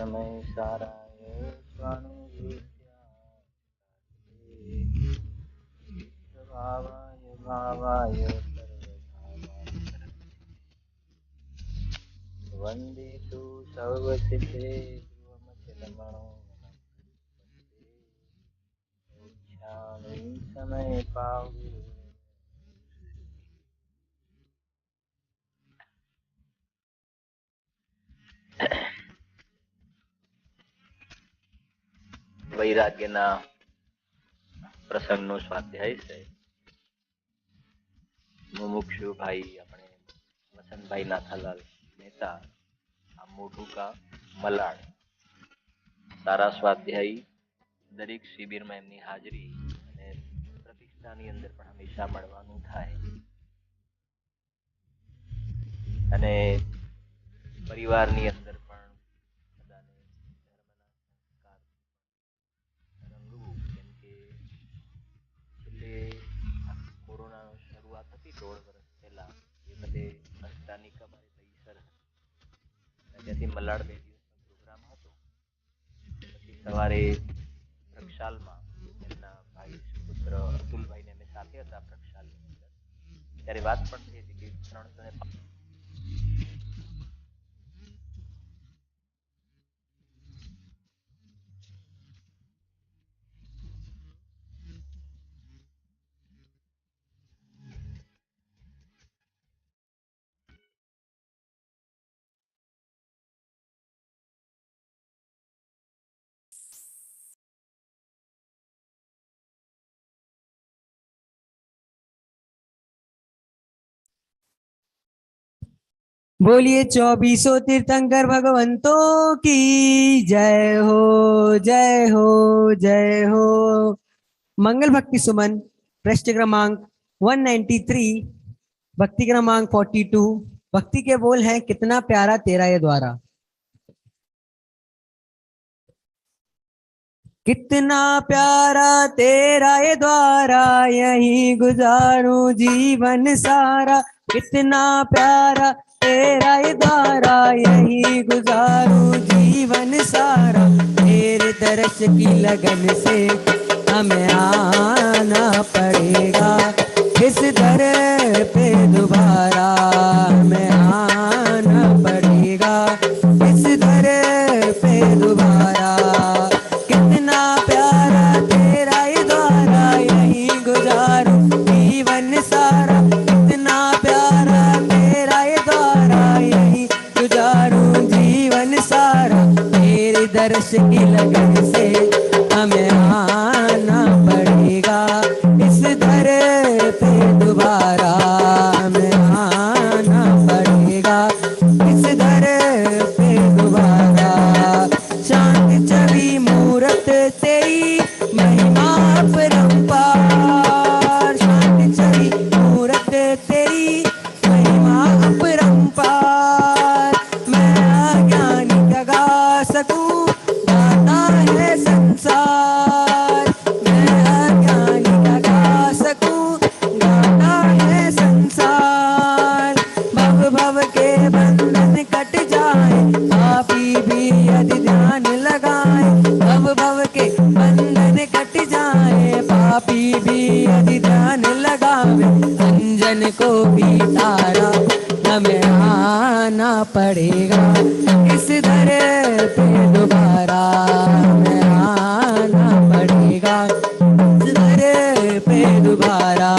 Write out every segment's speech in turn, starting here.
समय साराय स्वानुभूत्या भावाय भावाय सर्वभावाय वन्दितु सर्वचित्ते ध्रुवमचलमणो उच्छामि समय पावि। વૈરાગ્યના પ્રસંગનો સ્વાધ્યાય છે. મુમુક્ષુ ભાઈ આપણે વસંતભાઈ નાથાલાલ મહેતા આ મોઢું કા મલાડ સારા સ્વાધ્યાયી દરેક શિબિરમાં એમની હાજરી અને પ્રતિષ્ઠાની અંદર પણ હંમેશા મળવાનું થાય અને પરિવારની અંદર પણ બધાને ધર્મના સંસ્કાર રંગવું. કેમ કે છેલ્લે કોરોના શરૂઆત હતી 1.5 વર્ષ પહેલા એ બધે સંસ્થાની કમારે પૈસર ત્યાંથી મલાડ 2 દિવસનો પ્રોગ્રામ હતો. પછી સવારે પ્રક્ષાલમાં એમના ભાઈ સુપુત્ર અતુલભાઈને અમે સાથે હતા પ્રક્ષાલની અંદર. ત્યારે વાત પણ થઈ હતી કે 305 बोलिए 2400 तीर्थंकर भगवंतों की जय हो जय हो जय हो। मंगल भक्ति सुमन पृष्ठ क्रमांक 193 भक्ति क्रमांक 42 भक्ति के बोल हैं कितना प्यारा तेरा ये द्वारा। कितना प्यारा तेरा ये द्वारा यहीं गुजारूं जीवन सारा। कितना प्यारा तेरा ये द्वारा यहीं गुजारूं जीवन सारा। तेरे दर्श की लगन से हमें आना पड़ेगा इस दर पे दोबारा। हमें आना पड़ेगा इस दर पे दोबारा। कितना प्यारा तेरा ये द्वारा यहीं गुजारूं जीवन सारा। कितना प्यारा तेरा ये द्वारा यहीं गुजारूं जीवन सारा। तेरे दर्श की लगन से हमें आना पड़ेगा इस दर पे दोबारा। हमें आना पड़ेगा इस दर पे दोबारा। शांत छवि मूरत तेरी महिमा अपरंपार। शांत छवि मूरत तेरी महिमा अपरंपार। मैं अज्ञानी का गा सकूं गाता है संसार। मैं अज्ञानी का गा सकूं गाता है संसार। भव भव के बंधन कट जाए पापी भी यदि ध्यान लगाए। भव भव के बंधन कट जाए पापी भी यदि ध्यान लगावे। अंजन को भी तारा हमें आना पड़ेगा इस दर पे दोबारा। हमें आना पड़ेगा इस दर पे दोबारा।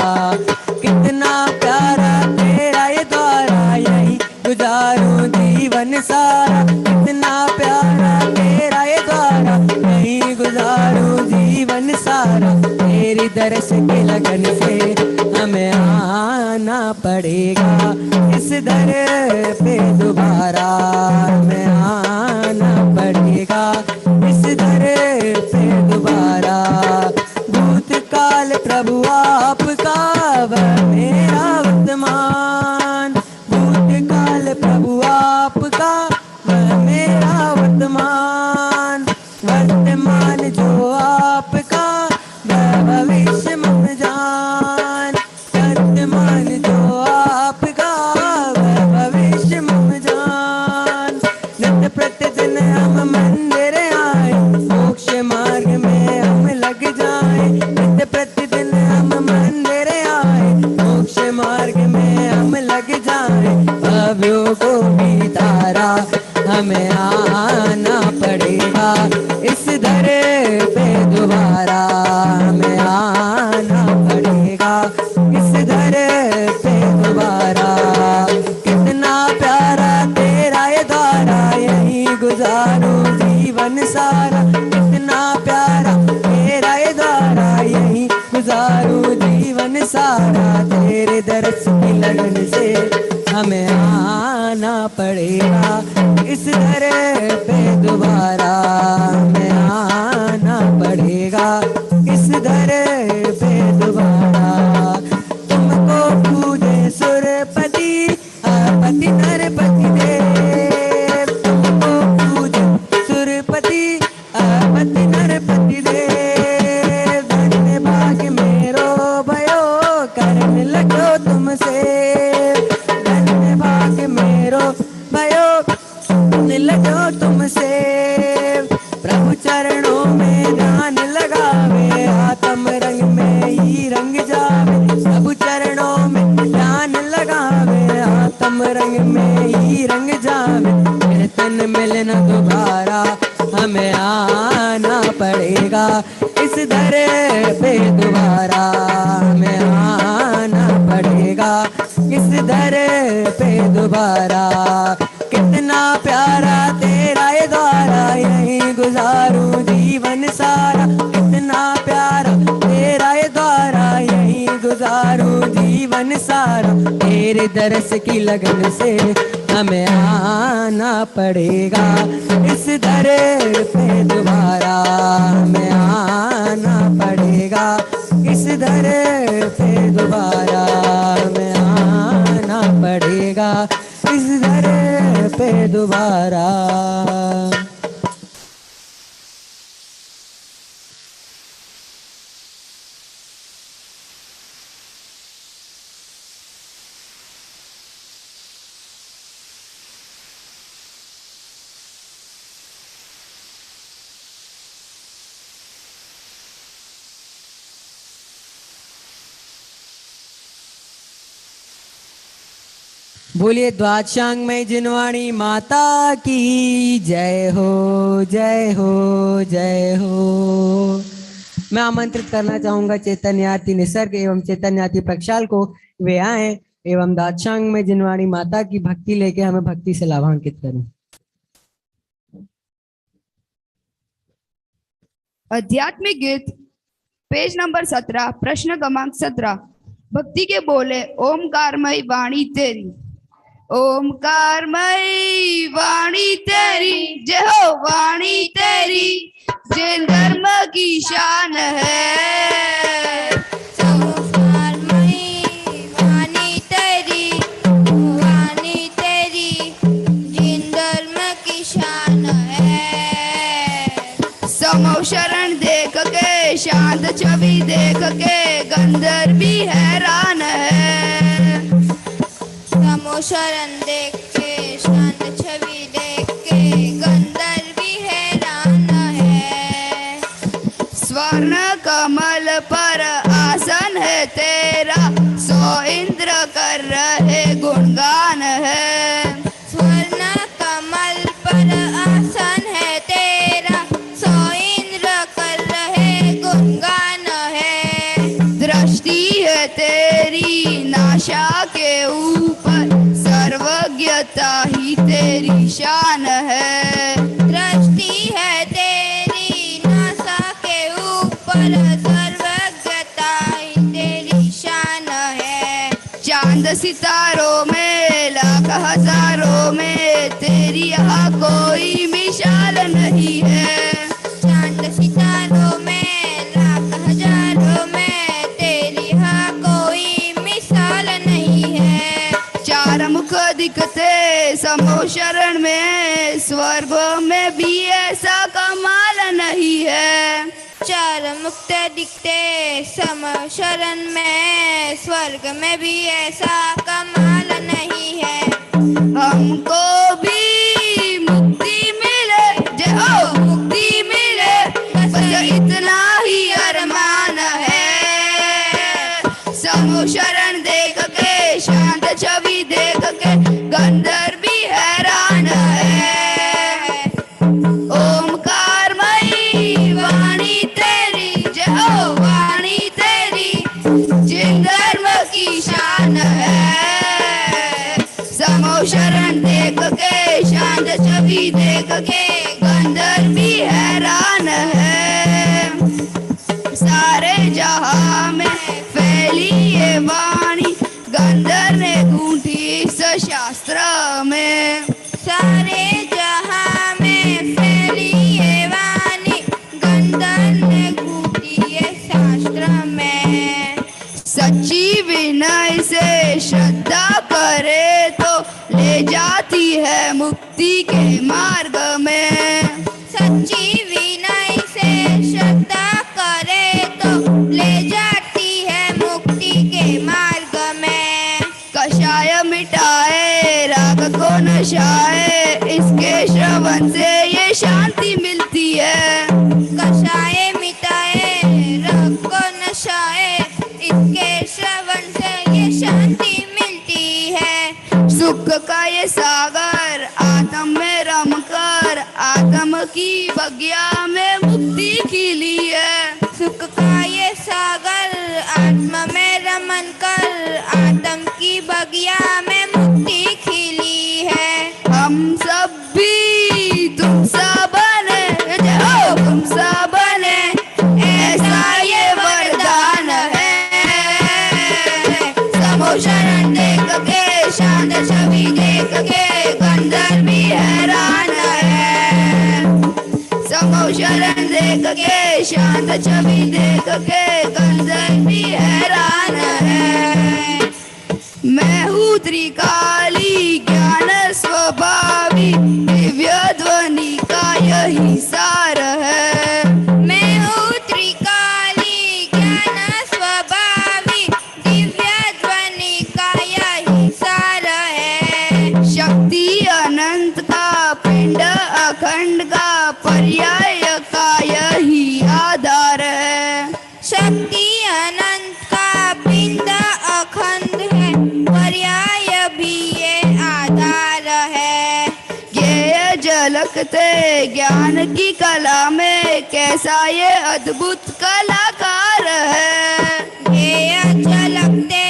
कितना प्यारा तेरा ये द्वारा यही गुजारूं जीवन सारा। कितना प्यारा तेरा ये द्वारा यही गुजारूं जीवन सारा। तेरी दर्श की लगन से हमें आना पड़ेगा इस दर पे दोबारा। हमें आना पड़ेगा इस दर पे दोबारा। भूतकाल प्रभु आपका वह मेरा वर्तमान। भूतकाल प्रभु आपका वह मेरा वर्तमान। वर्तमान जो आपका वह भविष्य मत जान। वर्तमान जो आपका वह भविष्य मत जान। नित्य प्रतिदिन हम मन भाग्य में हम लग जाए, भावियों को भी तारा हमें आना पड़ेगा, इस दर पे दोबारा हमें आना पड़ेगा, इस दर पे दोबारा। कितना प्यारा तेरा ये द्वारा, यही गुजारूं जीवन सारा, कितना प्यारा तेरा ये द्वारा, यही गुजारूं जीवन सारा। तेरे दर्श की लगन से हमें आना पड़ेगा, इस दर पे दोबारा हमें आना पड़ेगा, इस दर पे दोबारा। तुमको पूजे सुरपति पति नरपति देव, तुमको पूजे सुरपति पति नरपति देव। धन्य भाग्य मेरो भयो करने लगो तुमसे, धन्य भाग्य मेरो भयो करने लगो तुमसे। प्रभु चरणों में ध्यान लगावे, आत्म रंग में ही रंग जावे, प्रभु चरणों में ध्यान लगावे, आत्म रंग में ही रंग जावे। कीर्तन मिलना दोबारा हमें आना पड़ेगा, इस दर पे दोबारा हमें आना पड़ेगा, इस दर पे दोबारा। कितना प्यारा तेरा ये द्वारा, यही गुजारूं जीवन सारा, कितना प्यारा तेरा ये द्वारा, यही गुजारूं जीवन सारा। तेरे दरस की लगन से हमें आना पड़ेगा, इस दर पे दोबारा हमें आना पड़ेगा, इस दर पे दोबारा हमें आना पड़ेगा, इस दर पे दोबारा। बोलिए द्वादशांगमय जिनवाणी माता की जय हो, जय हो, जय हो। मैं आमंत्रित करना चाहूंगा चैतन्यार्थी निसर्ग एवं चैतन्यार्थी प्रक्षाल को, वे आए एवं द्वादशांगमय जिनवाणी माता की भक्ति लेके हमें भक्ति से लाभान्वित करें। आध्यात्मिक गीत पेज नंबर 17, प्रश्न क्रमांक 17। भक्ति के बोले ओमकारमयी वाणी तेरी, ओमकारमयी वाणी तेरी, जय हो वाणी तेरी, जैन धर्म की शान है। ओमकारमयी वाणी तेरी, वाणी तेरी, जैन धर्म की शान है। समो शरण देख के, शांत छवि देख के, गंधर्व भी हैरान है। समो शरण देख के, शांत छवि देख के, गंधर्व भी हैरान है। स्वर्ण कमल पर आसन है तेरा, सौ इंद्र कर रहे गुणगान है। स्वर्ण कमल पर आसन है तेरा, सौ इंद्र कर रहे गुणगान है। दृष्टि है तेरी नाशा के ऊपर, सर्वज्ञता ही तेरी शान है। दृष्टि है तेरी नासा के ऊपर, सर्वज्ञता ही तेरी शान है। चांद सितारों में लाख हजारों में, तेरी यहाँ कोई मिसाल नहीं है। चांद सितारों में लाख हजारों में, तेरी यहाँ कोई मिसाल नहीं है। चार मुख दिखते समो शरण में, स्वर्ग में भी ऐसा कमाल नहीं है। चार मुक्त दिखते सम शरण में, स्वर्ग में भी ऐसा कमाल नहीं है। हमको भी मुक्ति मिले, जय हो मुक्ति मिले, बस इतना ही अरमान है। समो शरण देख के शरण देख के, शांत छवि देख के गंधर्व भी हैरान है। सारे जहां में फैली ये वाणी, गंधर्व ने ढूंढी इस शास्त्र में। सारे जहां में फैली ये वाणी, गंधर्व ने घूटी ये शास्त्र में। सच्ची विनय से श्रद्धा करे तो ले जाती है मुक्ति के मार्ग में। सच्ची विनय से श्रद्धा करे तो ले जाती है मुक्ति के मार्ग में। कषाय मिटाए राग को नशाए, इसके श्रवण से ये शांति मिलती है। कषाय मिटाए रग को नशाए, इसके श्रवण से ये शांति मिलती है। सुख का ये सागर आत्म में रम कर, आत्म की बगिया में मुक्ति खिली है। सुख का ये सागर आत्मा में रमन कर, आत्म की बगिया में मुक्ति खिली है। हम सब भी तुम सा बने, हो तुम सा बने, ऐसा ये वरदान है। समो शरण देख के, शांत छवि देख के गंधर्व भी हैरान है। समो शरण देख के, शांत छवि देख के गंधर्व भी हैरान है। मैं हूँ त्रिकाली ज्ञान स्वभावी, दिव्य ध्वनि का यही सार है। मैं हूँ त्रिकाली ज्ञान स्वभावी, दिव्य ध्वनि का यही सार है। शक्ति अनंत का पिंड अखंड का पर्याय का यही आधार है। शक्ति अनंत का पिंड अखंड है, पर्याय भी ये आधार है। ये झलकते ज्ञान की कला में कैसा ये अद्भुत कलाकार है। ये झलकते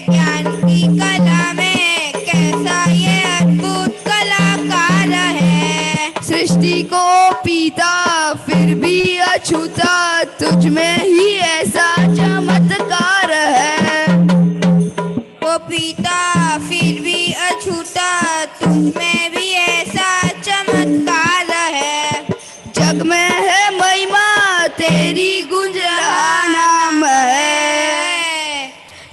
ज्ञान की कला में कैसा ये अद्भुत कलाकार है। सृष्टि को पीता फिर भी अछूता, तुझ में ही ऐसा चमत्कार है। वो पीता फिर भी अछूता, तुझ में भी ऐसा चमत्कार है। जग में है महिमा तेरी, गुंज रहा नाम है।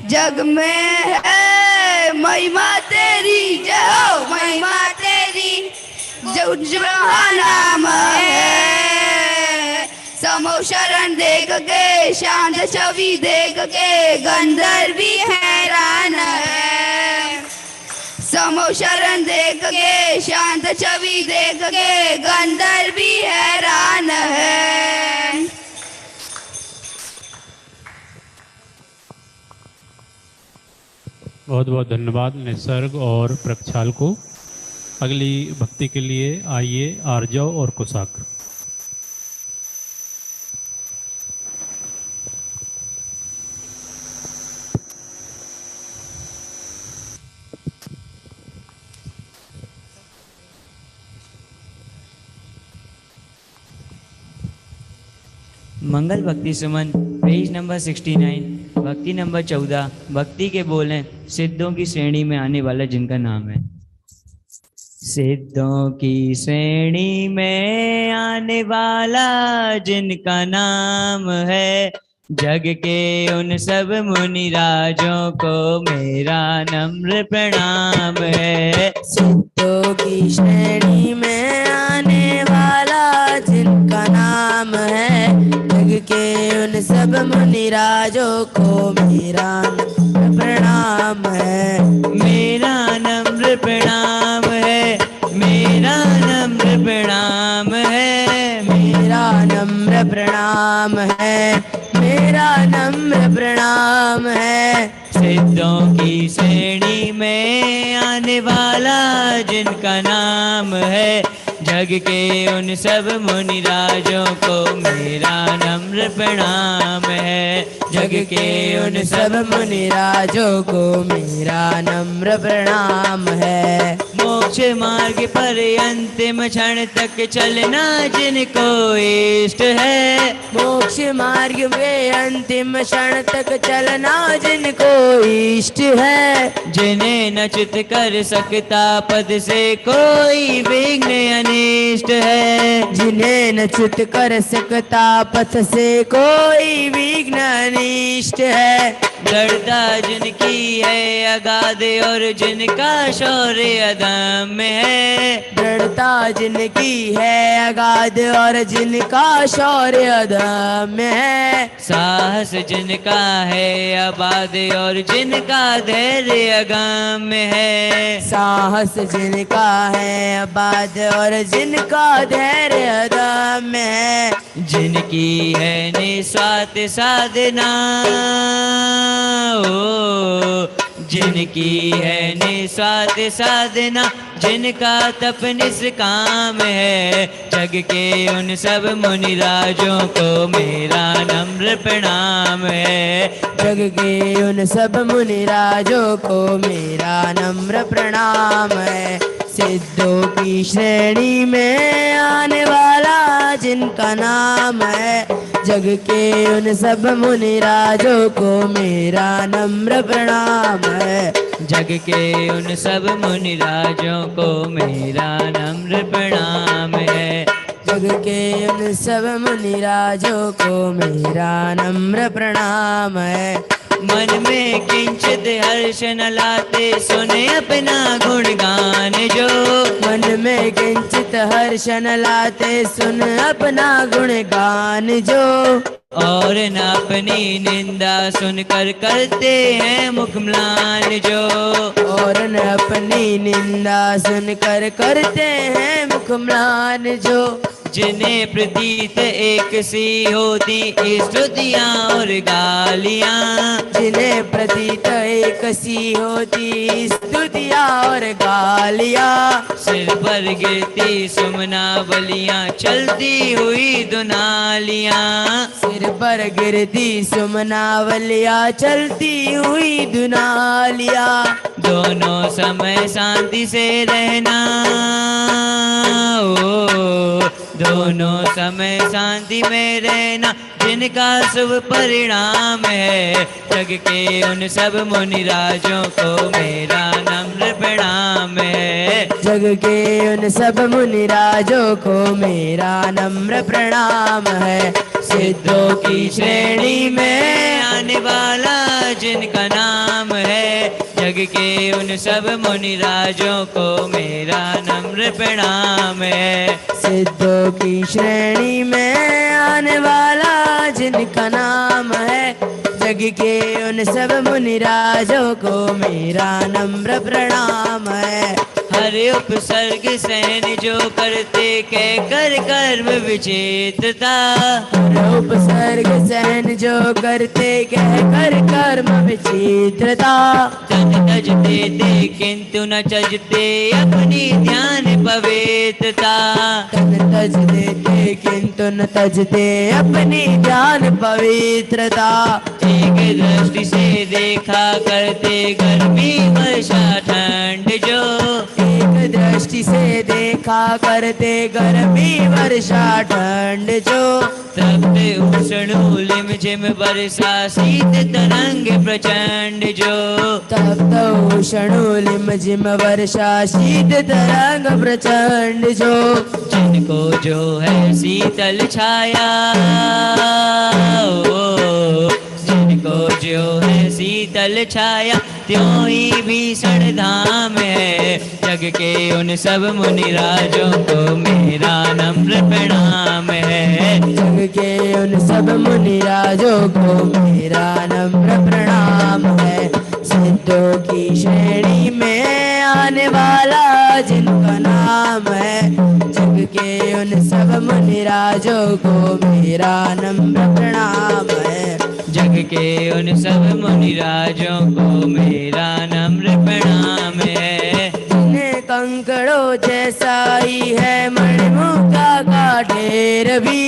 जग में है महिमा तेरी, जय हो महिमा तेरी, गुंज रहा नाम है। समो शरण देख के, शांत छवि देख के गंधर्व भी हैरान है। समो शरण देख के, शांत छवि देख के गंधर्व भी हैरान है। बहुत बहुत धन्यवाद निसर्ग और प्रक्षाल को। अगली भक्ति के लिए आइए आर्जव और कुशाग्र। मंगल भक्ति सुमन पेज नंबर 69, भक्ति नंबर 14। भक्ति के बोल हैं सिद्धों की श्रेणी में आने वाला जिनका नाम है। सिद्धों की श्रेणी में आने वाला जिनका नाम है, जग के उन सब मुनिराजों को मेरा नम्र प्रणाम है। सिद्धों की श्रेणी में आने वाला जिनका नाम है, जग के उन सब मुनिराजों को मेरा नम्र प्रणाम है। मेरा नम्र प्रणाम है, मेरा नम्र प्रणाम है, मेरा नम्र प्रणाम है, मेरा नम्र प्रणाम है। सिद्धों की श्रेणी में आने वाला जिनका नाम है, जग के उन सब मुनिराजों को मेरा नम्र प्रणाम है। जग के उन सब मुनिराजों को मेरा नम्र प्रणाम है। मोक्ष मार्ग पर अंतिम क्षण तक चलना जिनको इष्ट है। मोक्ष मार्ग में अंतिम क्षण तक चलना जिनको इष्ट है। जिन्हें न च्युत कर सकता पद से कोई विघ्न अनिष्ट है। जिन्हें न च्युत कर सकता पथ से कोई विघ्न अनिष्ट है। दृढ़ता जिनकी है अगाध और जिनका शौर्य अदम्य है। दृढ़ता जिनकी है अगाध और जिनका शौर्य अदम्य है। साहस जिनका है अबाध और जिनका धैर्य अगम्य है। साहस जिनका है अबाध और जिनका धैर्य अदम्य है। जिनकी है निस्वार्थ साधना जिनकी है निस्वार्थ साधना जिनका तप निष्काम है। जग के उन सब मुनिराजों को मेरा नम्र प्रणाम है। जग के उन सब मुनिराजों को मेरा नम्र प्रणाम है। सिद्धों की श्रेणी में आने वाला जिनका नाम है। जग के उन सब मुनिराजों को मेरा नम्र प्रणाम है। जग के उन सब मुनिराजों को मेरा नम्र प्रणाम है। जग के उन सब मुनिराजों को मेरा नम्र प्रणाम है। मन में किंचित हर्ष न लाते सुने अपना गुणगान जो। मन में किंचित हर्ष न लाते सुन अपना गुणगान जो। और न अपनी निंदा सुनकर करते हैं मुख म्लान जो। और न अपनी निंदा सुनकर करते हैं मुख म्लान जो। जिन्हें प्रतीत एक सी होती स्तुतियाँ और गालियाँ। जिन्हें प्रतीत एक सी होती स्तुतियाँ और गालियाँ। सिर पर गिरती सुमनावलियाँ चलती हुई दुनालियाँ। सिर पर गिरती सुमनावलियाँ चलती हुई दुनालियाँ। दोनों समय शांति से रहना दोनों समय शांति में रहना जिनका शुभ परिणाम है। जग के उन सब मुनिराजों को मेरा नम्र प्रणाम है। जग के उन सब मुनिराजों को मेरा नम्र प्रणाम है। सिद्धों की श्रेणी में आने वाला जिनका नाम है। जग के उन सब मुनिराजों को मेरा नम्र प्रणाम है। सिद्धों की श्रेणी में आने वाला जिनका नाम है। जग के उन सब मुनिराजों को मेरा नम्र प्रणाम है। हर उपसर्ग सहन जो करते कह कर कर्म विचित्रता। हर उपसर्ग सहन जो करते कह कर कर्म विचित्रता। तज तज देते किंतु न चजते अपनी ध्यान पवित्रता। तज तज देते किंतु न तजते अपनी ध्यान पवित्रता। एक दृष्टि से देखा करते गर्मी वर्षा ठंड जो। एक दृष्टि से देखा करते गर्मी वर्षा ठंड जो। तप्त उष्ण लिम झिम वर्षा शीत तरंग प्रचंड जो। तप्त उष्ण लिम झिम वर्षा शीत तरंग प्रचंड जो। जिनको जो है शीतल छाया जिनको जो है शीतल छाया त्यों ही भीषण धाम है। जग के उन सब मुनिराजों को मेरा नम्र प्रणाम है। जग के उन सब मुनिराजों को मेरा नम्र प्रणाम है। सिद्धों की श्रेणी में आने वाला जिनका नाम है। जग के उन सब मुनिराजों को मेरा नम्र प्रणाम है। जग के उन सब मुनिराजों को मेरा नम्र प्रणाम है। जिन्हें कंकड़ों जैसा ही है मणिमुक्ता का ढेर भी।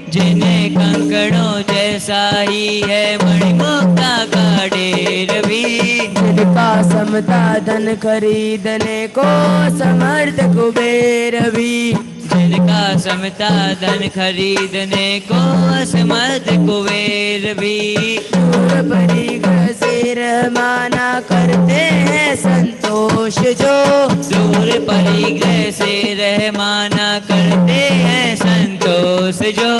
जिन्हें कंकड़ों जैसा ऐसा ही है मणिमुक्ता का डेर भी। जिनका समता धन खरीदने को समर्थ कुबेर भी। जिनका समता धन खरीदने को असमर्थ कुबेर भी। दूर परिग्रह से रहमाना करते हैं संतोष जो। दूर परिग्रह से रहमाना करते हैं संतोष जो।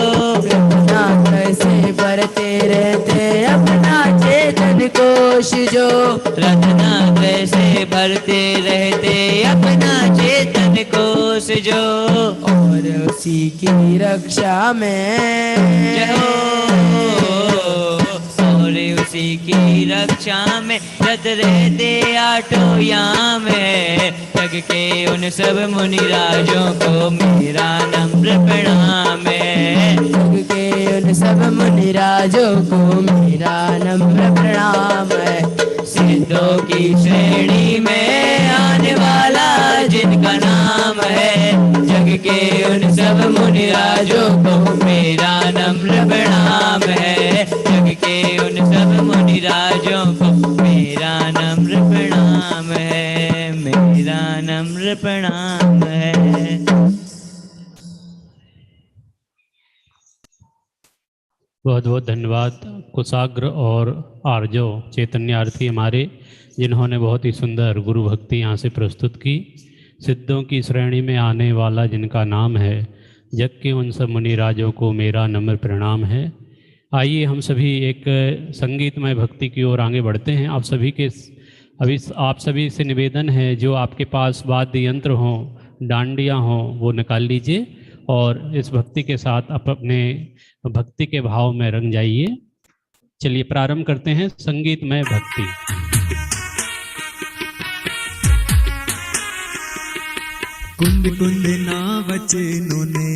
अपना कैसे भरते रहते अपना चेतन कोश जो। रत्ना कैसे भरते रहते अपना चेतन कोश जो। और उसी की रक्षा में जय हो। और उसी की रक्षा में रत रहते आठों याम है। जग के उन सब मुनिराजों को मेरा नम्र प्रणाम है। जग के उन सब मुनिराजों को मेरा नम्र प्रणाम है। सिद्धों की श्रेणी में आने वाला जिनका नाम है। जग के उन सब मुनिराजों को मेरा नम्र प्रणाम है। जग के उन सब मुनिराजों को मेरा नम्र प्रणाम है। मेरा नम्र प्रणाम है। बहुत बहुत धन्यवाद कुशाग्र और आर्जव चैतन्य आरती हमारे, जिन्होंने बहुत ही सुंदर गुरु भक्ति यहाँ से प्रस्तुत की। सिद्धों की श्रेणी में आने वाला जिनका नाम है, जग के उन सब मुनिराजों को मेरा नम्र प्रणाम है। आइए हम सभी एक संगीतमय भक्ति की ओर आगे बढ़ते हैं। आप सभी से निवेदन है, जो आपके पास वाद्य यंत्र हों, डांडियाँ हों, वो निकाल लीजिए और इस भक्ति के साथ आप अपने भक्ति के भाव में रंग जाइए। चलिए प्रारंभ करते हैं संगीतमय भक्ति। कुंद कुंद ना वचनों ने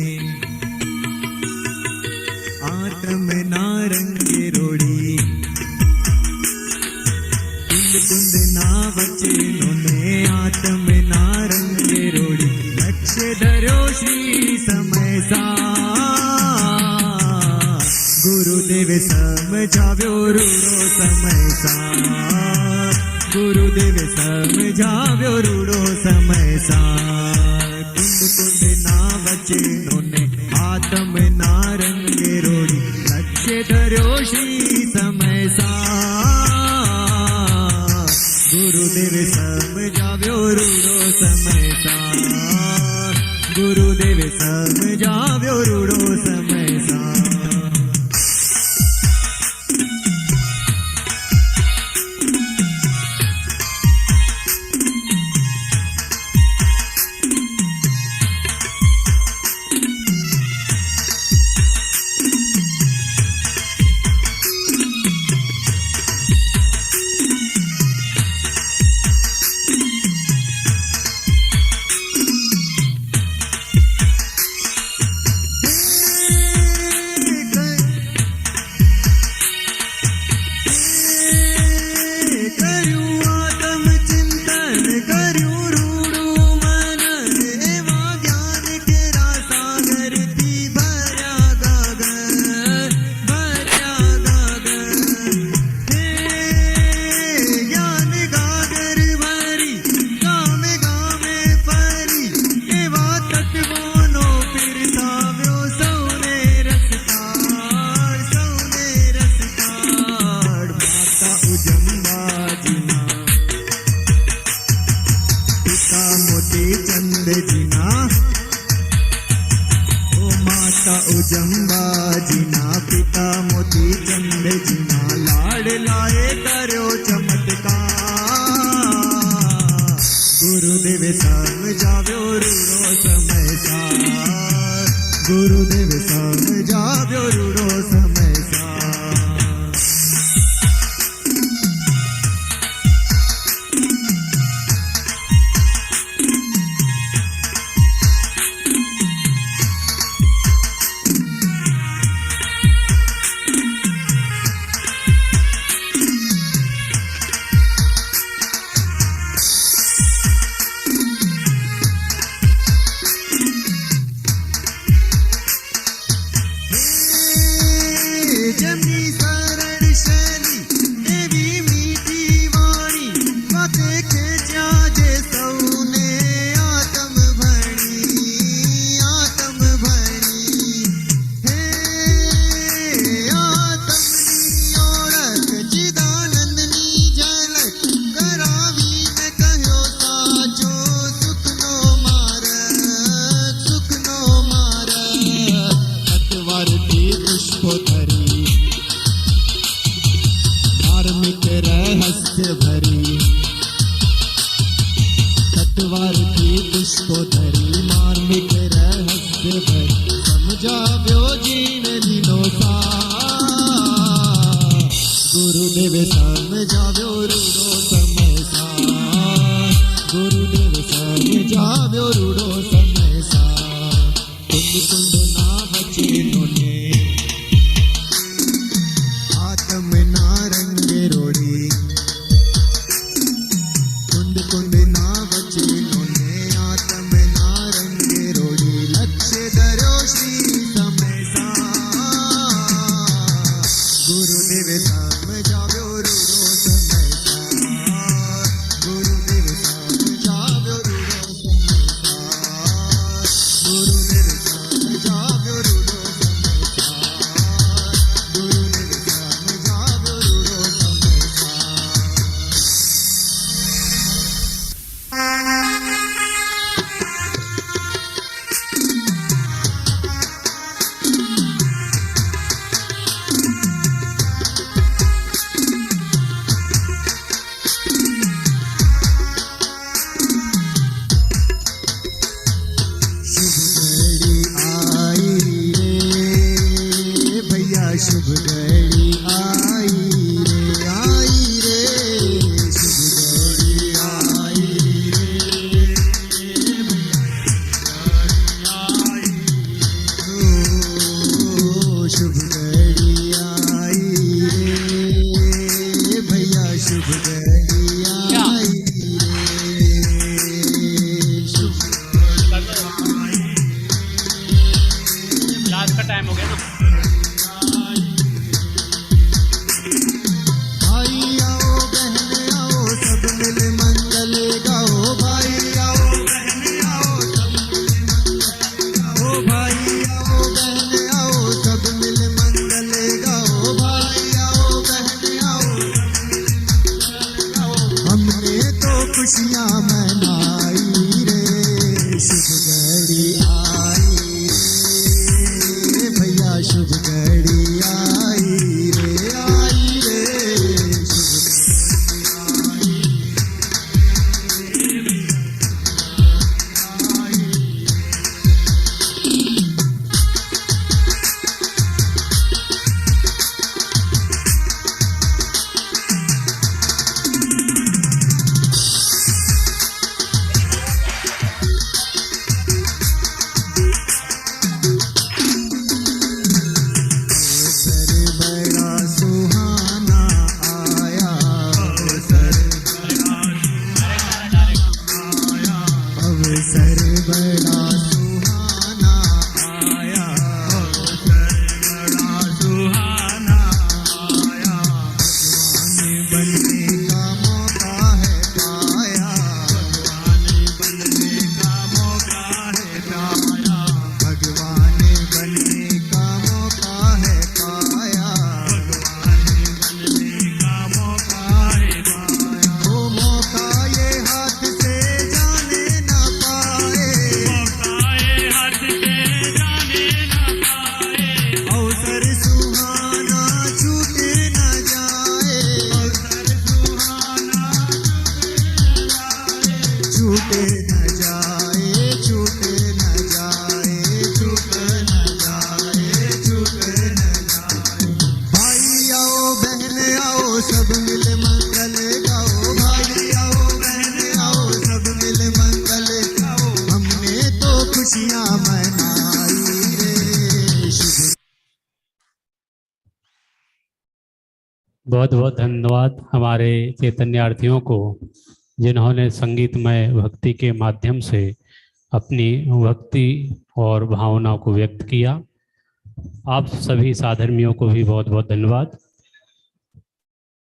आत्म ना रंगे रोड़ी। कुंद कुंद ना वचनों ने आत्म ना रंगे रोड़ी। लक्ष्य धरो श्री समय सा गुरुदेव समझाव्यो रूढ़ो समय सा। गुरुदेव समझाव्यो रूढ़ो समय सा। कुंद कुंद ना वचनों ने आत्म ना रंगे रोड़ी। लक्ष्य धरो श्री समय सा गुरुदेव समझाव्यो रूढ़ो समय सा। गुरुदेव समझाव्यो रूढ़ो समय सा। उजम्बा जिना पिता मोती चंद जिना लाड लाए करो चमत्कार। गुरुदेव समझाव्यो रूढ़ो समय सा। गुरुदेव समझाव्यो रूढ़ो समय सा। पतवार की पुष्पो धरी मार्मिक रहस्य भरी समझाव्यो जीन लीनो सा गुरुदेव समझाव्यो रूढ़ो समय सा गुरुदेव समझाव्यो रूढ़ो समय सा कुंड कुंड ना बचे नोने आत्म ना रंगे रोड़ी कुंड कुंड ना बचे नोने आत्म ना रंगे रोड़ी लक्ष्य धरो श्री समय सा गुरुदेव समझाव्यो रूढ़ो समय सा गुरुदेव समझाव्यो रूढ़ो समय सा गुरुदेव समझाव्यो रूढ़ो समय सा गुरुदेव समझाव्यो रूढ़ो समय सा शुभ घड़ी आई रे शुभ घड़ी आई रे ओ शुभ घड़ी आई रे भैया शुभ घड़ी आई रे शुभ क्लास का टाइम हो गया ना। भाई आओ बहन आओ सब मिल मंगल गाओ भाई आओ बहन आओ सब मिल मंगल गाओ भाई आओ बहन आओ सब मिल मंगल गाओ भाई आओ बहन आओ हमने तो खुशियां मनाई रे शुभ घड़ी आई रे भैया शुभ घड़ी आई रे शुभ अवसर बड़ा सुहाना आया अवसर बड़ा सुहाना आया भगवान बनने का मौका है पाया भगवान बनने का मौका है पाया वो मौका ये हाथ से जाने ना पाए अवसर सुहाना छूटे न जाए छूटे न जाए छूटे न जाए छूटे न जाए छूटे न जाए भाई आओ बहन आओ सब मिल मंगल गाओ भाई आओ बहन आओ सब मिल मंगल गाओ हमने तो खुशियां मनाई रे शुभ बहुत बहुत धन्यवाद हमारे चैतन्यार्थियों को जिन्होंने संगीतमय भक्ति के माध्यम से अपनी भक्ति और भावनाओं को व्यक्त किया। आप सभी साधर्मियों को भी बहुत बहुत धन्यवाद।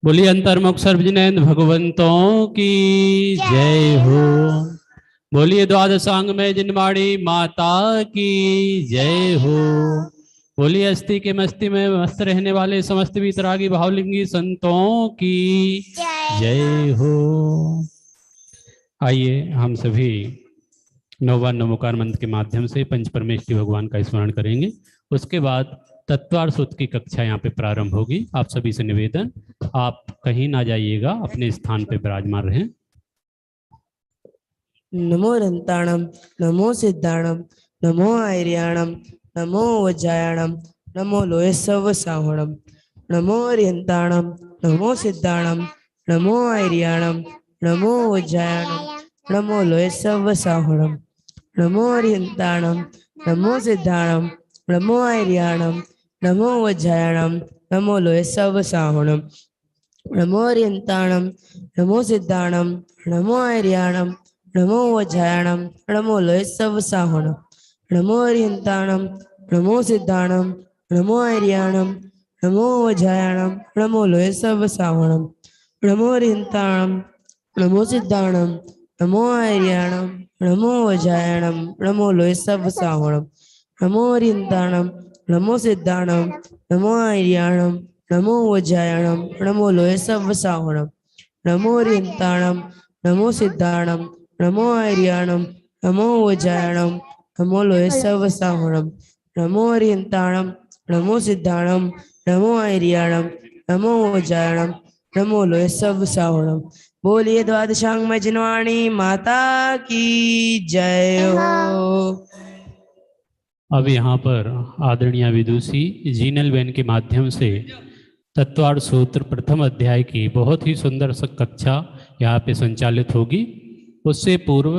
बोलिए अंतर्मुख सर्वजनैन भगवंतों की जय हो। बोलिए द्वादशांग में जिनवाड़ी माता की जय हो। बोलिए अस्थि के मस्ती में मस्त रहने वाले समस्त वितरागी भावलिंगी संतों की जय हो। आइए हम सभी नौवान नमोकार मंत्र के माध्यम से पंच परमेश्वरी भगवान का स्मरण करेंगे। उसके बाद तत्वार सूत्र की कक्षा यहाँ पे प्रारंभ होगी। आप सभी से निवेदन, आप कहीं ना जाइएगा, अपने स्थान पे विराजमान रहें। नमो रन्ताणं नमो सिद्धाणं नमो आर्याणं नमो वज्रायणं नमो लोयसवसाहुणं नमो अर्यन्ताणं नमो सिद्धाणं नमो आर्याणं नमो वज्रायणं नमो लोयसवसाहुणं नमो अर्यन्ताणं नमो सिद्धाणं नमो आर्याणं नमो वज्रायणं नमो लोयसवसाहुणं नमो अर्यन्ताणं नमो सिद्धाणं नमो आर्याणं नमो वज्रायणं नमो लोयसवसाहुणं नमो अर्यन्ताणं नमो सिद्धाणं नमो आर्याणं नमो वज्रायणं नमो लोयसवसाहुणं नमो अर्यन्ताणं नमो सिद्धाणं नमो आर्याणं नमो वज्रायणं नमो लोयसवसाहुणं नमो अर्यन्ताणं नमो सिद्धाणं नमो आर्याणं नमो वज्रायणं नमो लोयसवसाहुणं नमो अर्यन्ताणं नमो सिद्धाणं नमो आर्याणं नमो वज्रायणं नमो लोयसवसाहुणं नमो अर्यन्ताणं नमो सिद्धाणं नमो आर्याणं नमो वज्रायणं नमो लोयसवसाहुणं। बोलिए द्वादशांग में जिनवाणी माता की जय हो। अब यहाँ पर आदरणीय विदुषी जीनल बहन के माध्यम से तत्वार्थ सूत्र प्रथम अध्याय की बहुत ही सुंदर कक्षा यहाँ पे संचालित होगी। उससे पूर्व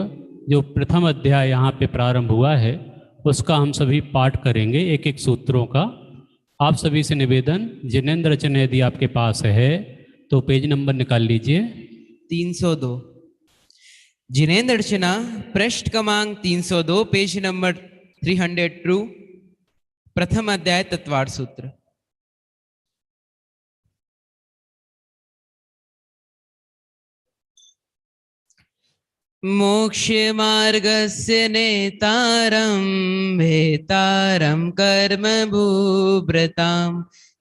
जो प्रथम अध्याय यहाँ पे प्रारंभ हुआ है उसका हम सभी पाठ करेंगे, एक एक सूत्रों का। आप सभी से निवेदन, जिनेंद्र रचना यदि आपके पास है तो पेज नंबर निकाल लीजिए। 302 जिनेंद्र रचना पृष्ठ क्रमांक 302 पेज नंबर 302 प्रथम अध्याय तत्वार्थ सूत्र। मोक्ष मार्गस्य नेतारं भेतारं कर्म भूभृतां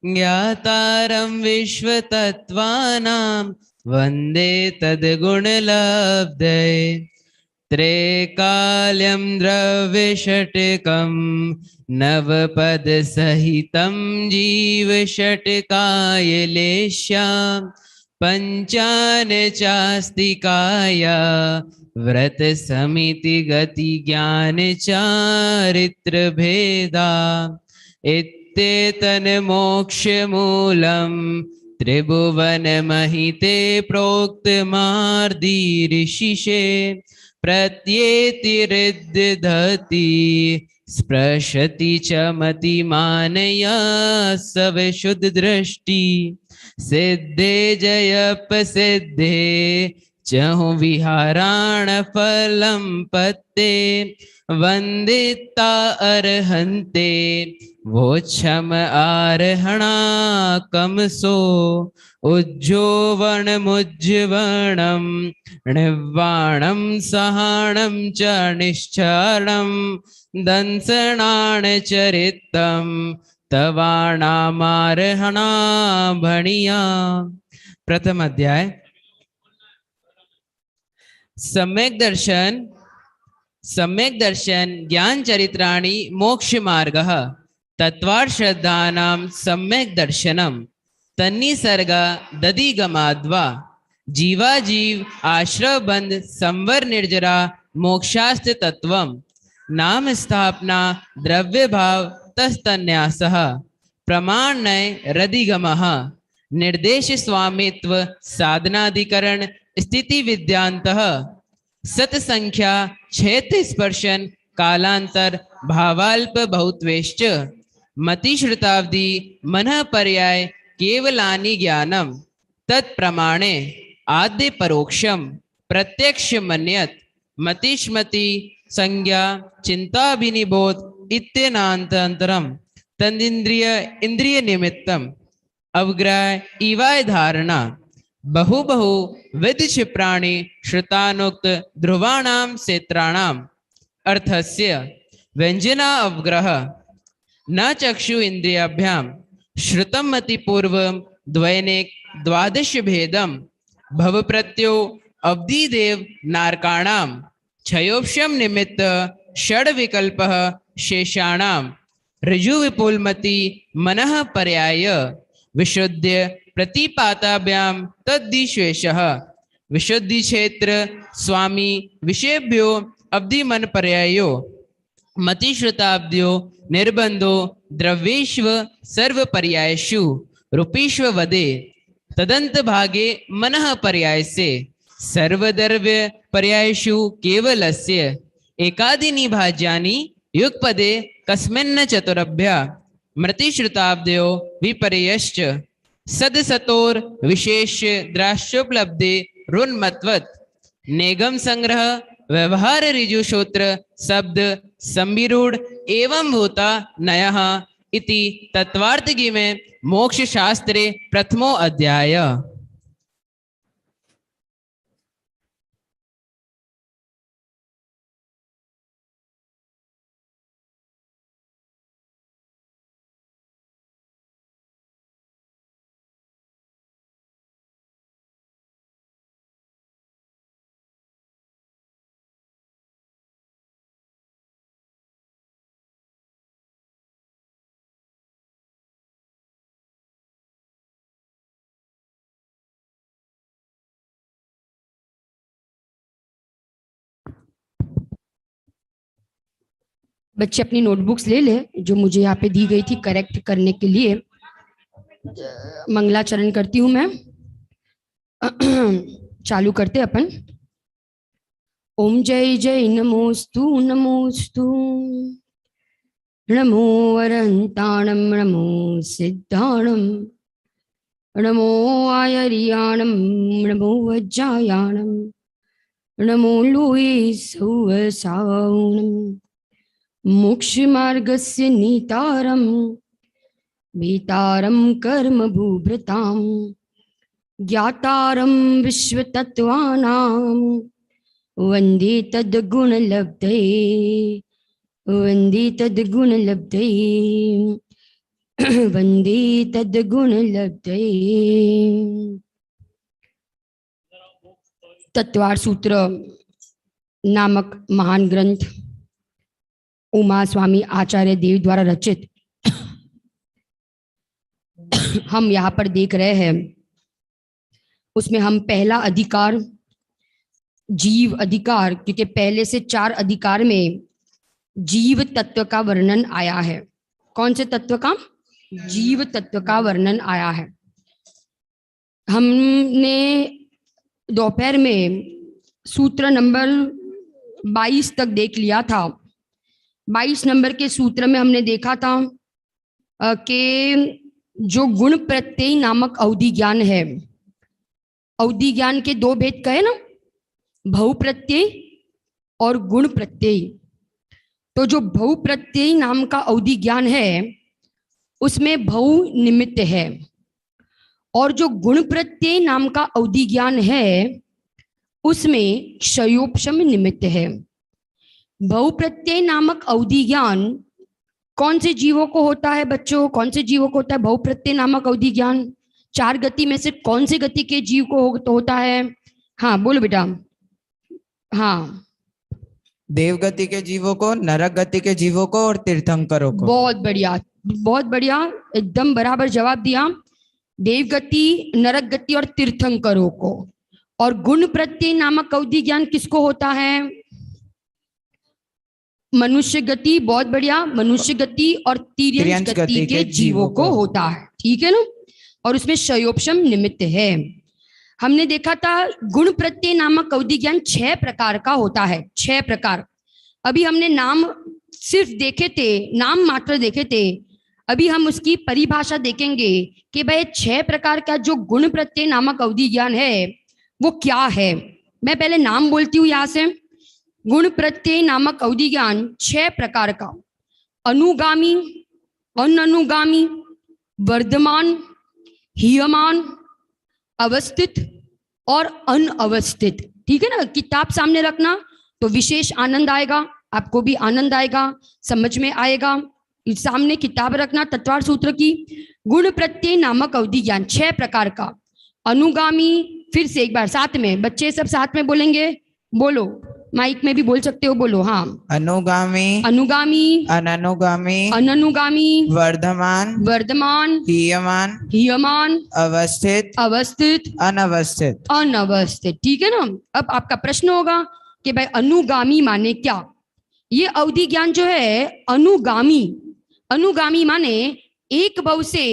ज्ञातारं विश्वतत्त्वानां वन्दे तद्गुणलब्धये त्रैकाल्यं द्रव्यषट्कं नवपदसहितं जीवषट्कायलेश्यां पंचान चास्तिकाया व्रत समिति गति ज्ञान चारित्र भेदा इत्येतन मोक्ष मूलम त्रिभुवन महिते प्रोक्त मार्दी ऋषिषे प्रत्येतिरिद्धति स्पृशति च मतिमानया सविशुद्ध दृष्टि सिद्धे जयप सिद्धे चहु विहाराण फलम पत्ते वंदिता अर्हन्ते वो क्षम आरहणा कमसो उज्जोवण मुज्जवणम निर्वाणम सहाणम च निश्चरणम दंसणाण चरितम तवाणामारहणा भणिया। प्रथम अध्याय सम्यक दर्शन ज्ञान चरित्राणि मोक्ष मार्गः तत्वार्थ श्रद्धानां सम्यक दर्शनम तन्निसर्ग दधिगमाद्वा जीवा जीव आश्रय बंध संवर निर्जरा मोक्षास्त्र तत्वम नाम स्थापना द्रव्य भाव तस्तन्यासः प्रमाणय रदिगमः निर्देश स्वामित्व साधनाधिकरण स्थिति विद्यांतः सतसंख्या क्षेत्र स्पर्शन कालांतर भावाल्प बहुत्वेश्च मतिश्रुतावधि मनः पर्याय केवलानि ज्ञानम तत्प्रमाणे आद्य परोक्षम प्रत्यक्ष मन्यत मतिष्मति संज्ञा चिंताभिनिबोध इत्यनान्तरम तदिंद्रिय इंद्रिय निमित्तम अवग्रह इवाय धारणा बहु बहु विध क्षिप्राणि श्रुतानुक्त ध्रुवाणाम क्षेत्राणाम अर्थस्य व्यंजना अवग्रह न चक्षु इंद्रियाभ्याम श्रुतम मति पूर्वम द्वैनिक द्वादश भेदम भव प्रत्यो अवधि देव नारकाणाम क्षयोपशम निमित्त षड विकल्पः शेषाणाम ऋजु विपुलमति मनः पर्याय विशुद्ध प्रतिपाताभ्याम तद्दिश्वेशः विशुद्धि क्षेत्र स्वामी विषयभ्यो अवधि मन पर्यायो मति श्रुताब्द्यो निर्बंधो द्रव्येष्व सर्व पर्यायेषु रूपेष्व वदे तदंत भागे मनः पर्याय से सर्वद्रव्य पर्यायेषु केवलस्य एकादीनि भाज्यानि युगपदे कस्मिन्न चतुरभ्या मृतिश्रुताब्दयो विपर्यश्च सदसतोर विशेष द्राश्योपलब्धे रुन्मत्वत् नेगम संग्रह व्यवहार ऋजुश्रोत्र शब्द संविरूढ़ एवं भूता नयः इति तत्वार्थगी में मोक्ष शास्त्रे प्रथमो अध्याय। बच्चे अपनी नोटबुक्स ले ले जो मुझे यहाँ पे दी गई थी करेक्ट करने के लिए। मंगलाचरण करती हूँ मैं। चालू करते अपन। ओम जय जय नमोस्तु नमोस्तु नमो अरंताणम नमो सिद्धाणम नमो आयरियाणम नमो वज्जायाणम नमो लुई सौवसावणम मोक्ष मार्गस्य नीतारम भीतारम कर्म भूभृताम ज्ञातारम विश्वतत्त्वानां वंदे तद्गुणलब्धये वंदे तद्गुणलब्धये वंदे तद्गुणलब्धये। तत्वार सूत्र नामक महान ग्रंथ उमा स्वामी आचार्य देव द्वारा रचित हम यहाँ पर देख रहे हैं। उसमें हम पहला अधिकार जीव अधिकार, क्योंकि पहले से 4 अधिकार में जीव तत्व का वर्णन आया है। कौन से तत्व का? जीव तत्व का वर्णन आया है। हमने दोपहर में सूत्र नंबर 22 तक देख लिया था। 22 नंबर के सूत्र में हमने देखा था कि जो गुण प्रत्यय नामक अवधि ज्ञान है, अवधि ज्ञान के 2 भेद कहे ना, भव प्रत्यय और गुण प्रत्यय। तो जो भव प्रत्यय नाम का अवधि ज्ञान है उसमें भव निमित्त है, और जो गुण प्रत्यय नाम का अवधि ज्ञान है उसमें क्षयोपशम निमित्त है। भव प्रत्यय नामक अवधि ज्ञान कौन से जीवों को होता है बच्चों? कौन से जीवों को होता है भव प्रत्यय नामक अवधि ज्ञान? 4 गति में से कौन से गति के जीव को होता है? हाँ बोलो बेटा। हाँ, देव गति के जीवों को, नरक गति के जीवों को और तीर्थंकरों को। बहुत बढ़िया, बहुत बढ़िया, एकदम बराबर जवाब दिया। देव गति, नरक गति और तीर्थंकरों को। और गुण प्रत्यय नामक अवधि ज्ञान किसको होता है? मनुष्य गति, बहुत बढ़िया, मनुष्य गति और तिर्यंश गति के जीवों को होता है। ठीक है ना? और उसमें क्षयोपशम निमित्त है। हमने देखा था गुण प्रत्यय नामक अवधि ज्ञान 6 प्रकार का होता है। 6 प्रकार। अभी हमने नाम सिर्फ देखे थे, नाम मात्र देखे थे। अभी हम उसकी परिभाषा देखेंगे कि भाई 6 प्रकार का जो गुण प्रत्यय नामक अवधि ज्ञान है वो क्या है। मैं पहले नाम बोलती हूँ यहाँ से। गुण प्रत्यय नामक अवधि ज्ञान 6 प्रकार का: अनुगामी, अननुगामी, वर्धमान, हीयमान, अवस्थित और अनअवस्थित। ठीक है ना? किताब सामने रखना तो विशेष आनंद आएगा, आपको भी आनंद आएगा, समझ में आएगा। सामने किताब रखना तत्वार सूत्र की। गुण प्रत्यय नामक अवधि ज्ञान 6 प्रकार का। अनुगामी, फिर से एक बार साथ में, बच्चे सब साथ में बोलेंगे, बोलो, माइक में भी बोल सकते हो, बोलो। हाँ, अनुगामी, अनुगामी, अननुगामी, अननुगामी, वर्धमान, वर्धमान, हीयमान, हीयमान, अवस्थित, अवस्थित, अनवस्थित। अनवस्थित। ठीक है ना। अब आपका प्रश्न होगा कि भाई अनुगामी माने क्या। ये अवधि ज्ञान जो है अनुगामी, अनुगामी माने एक भव से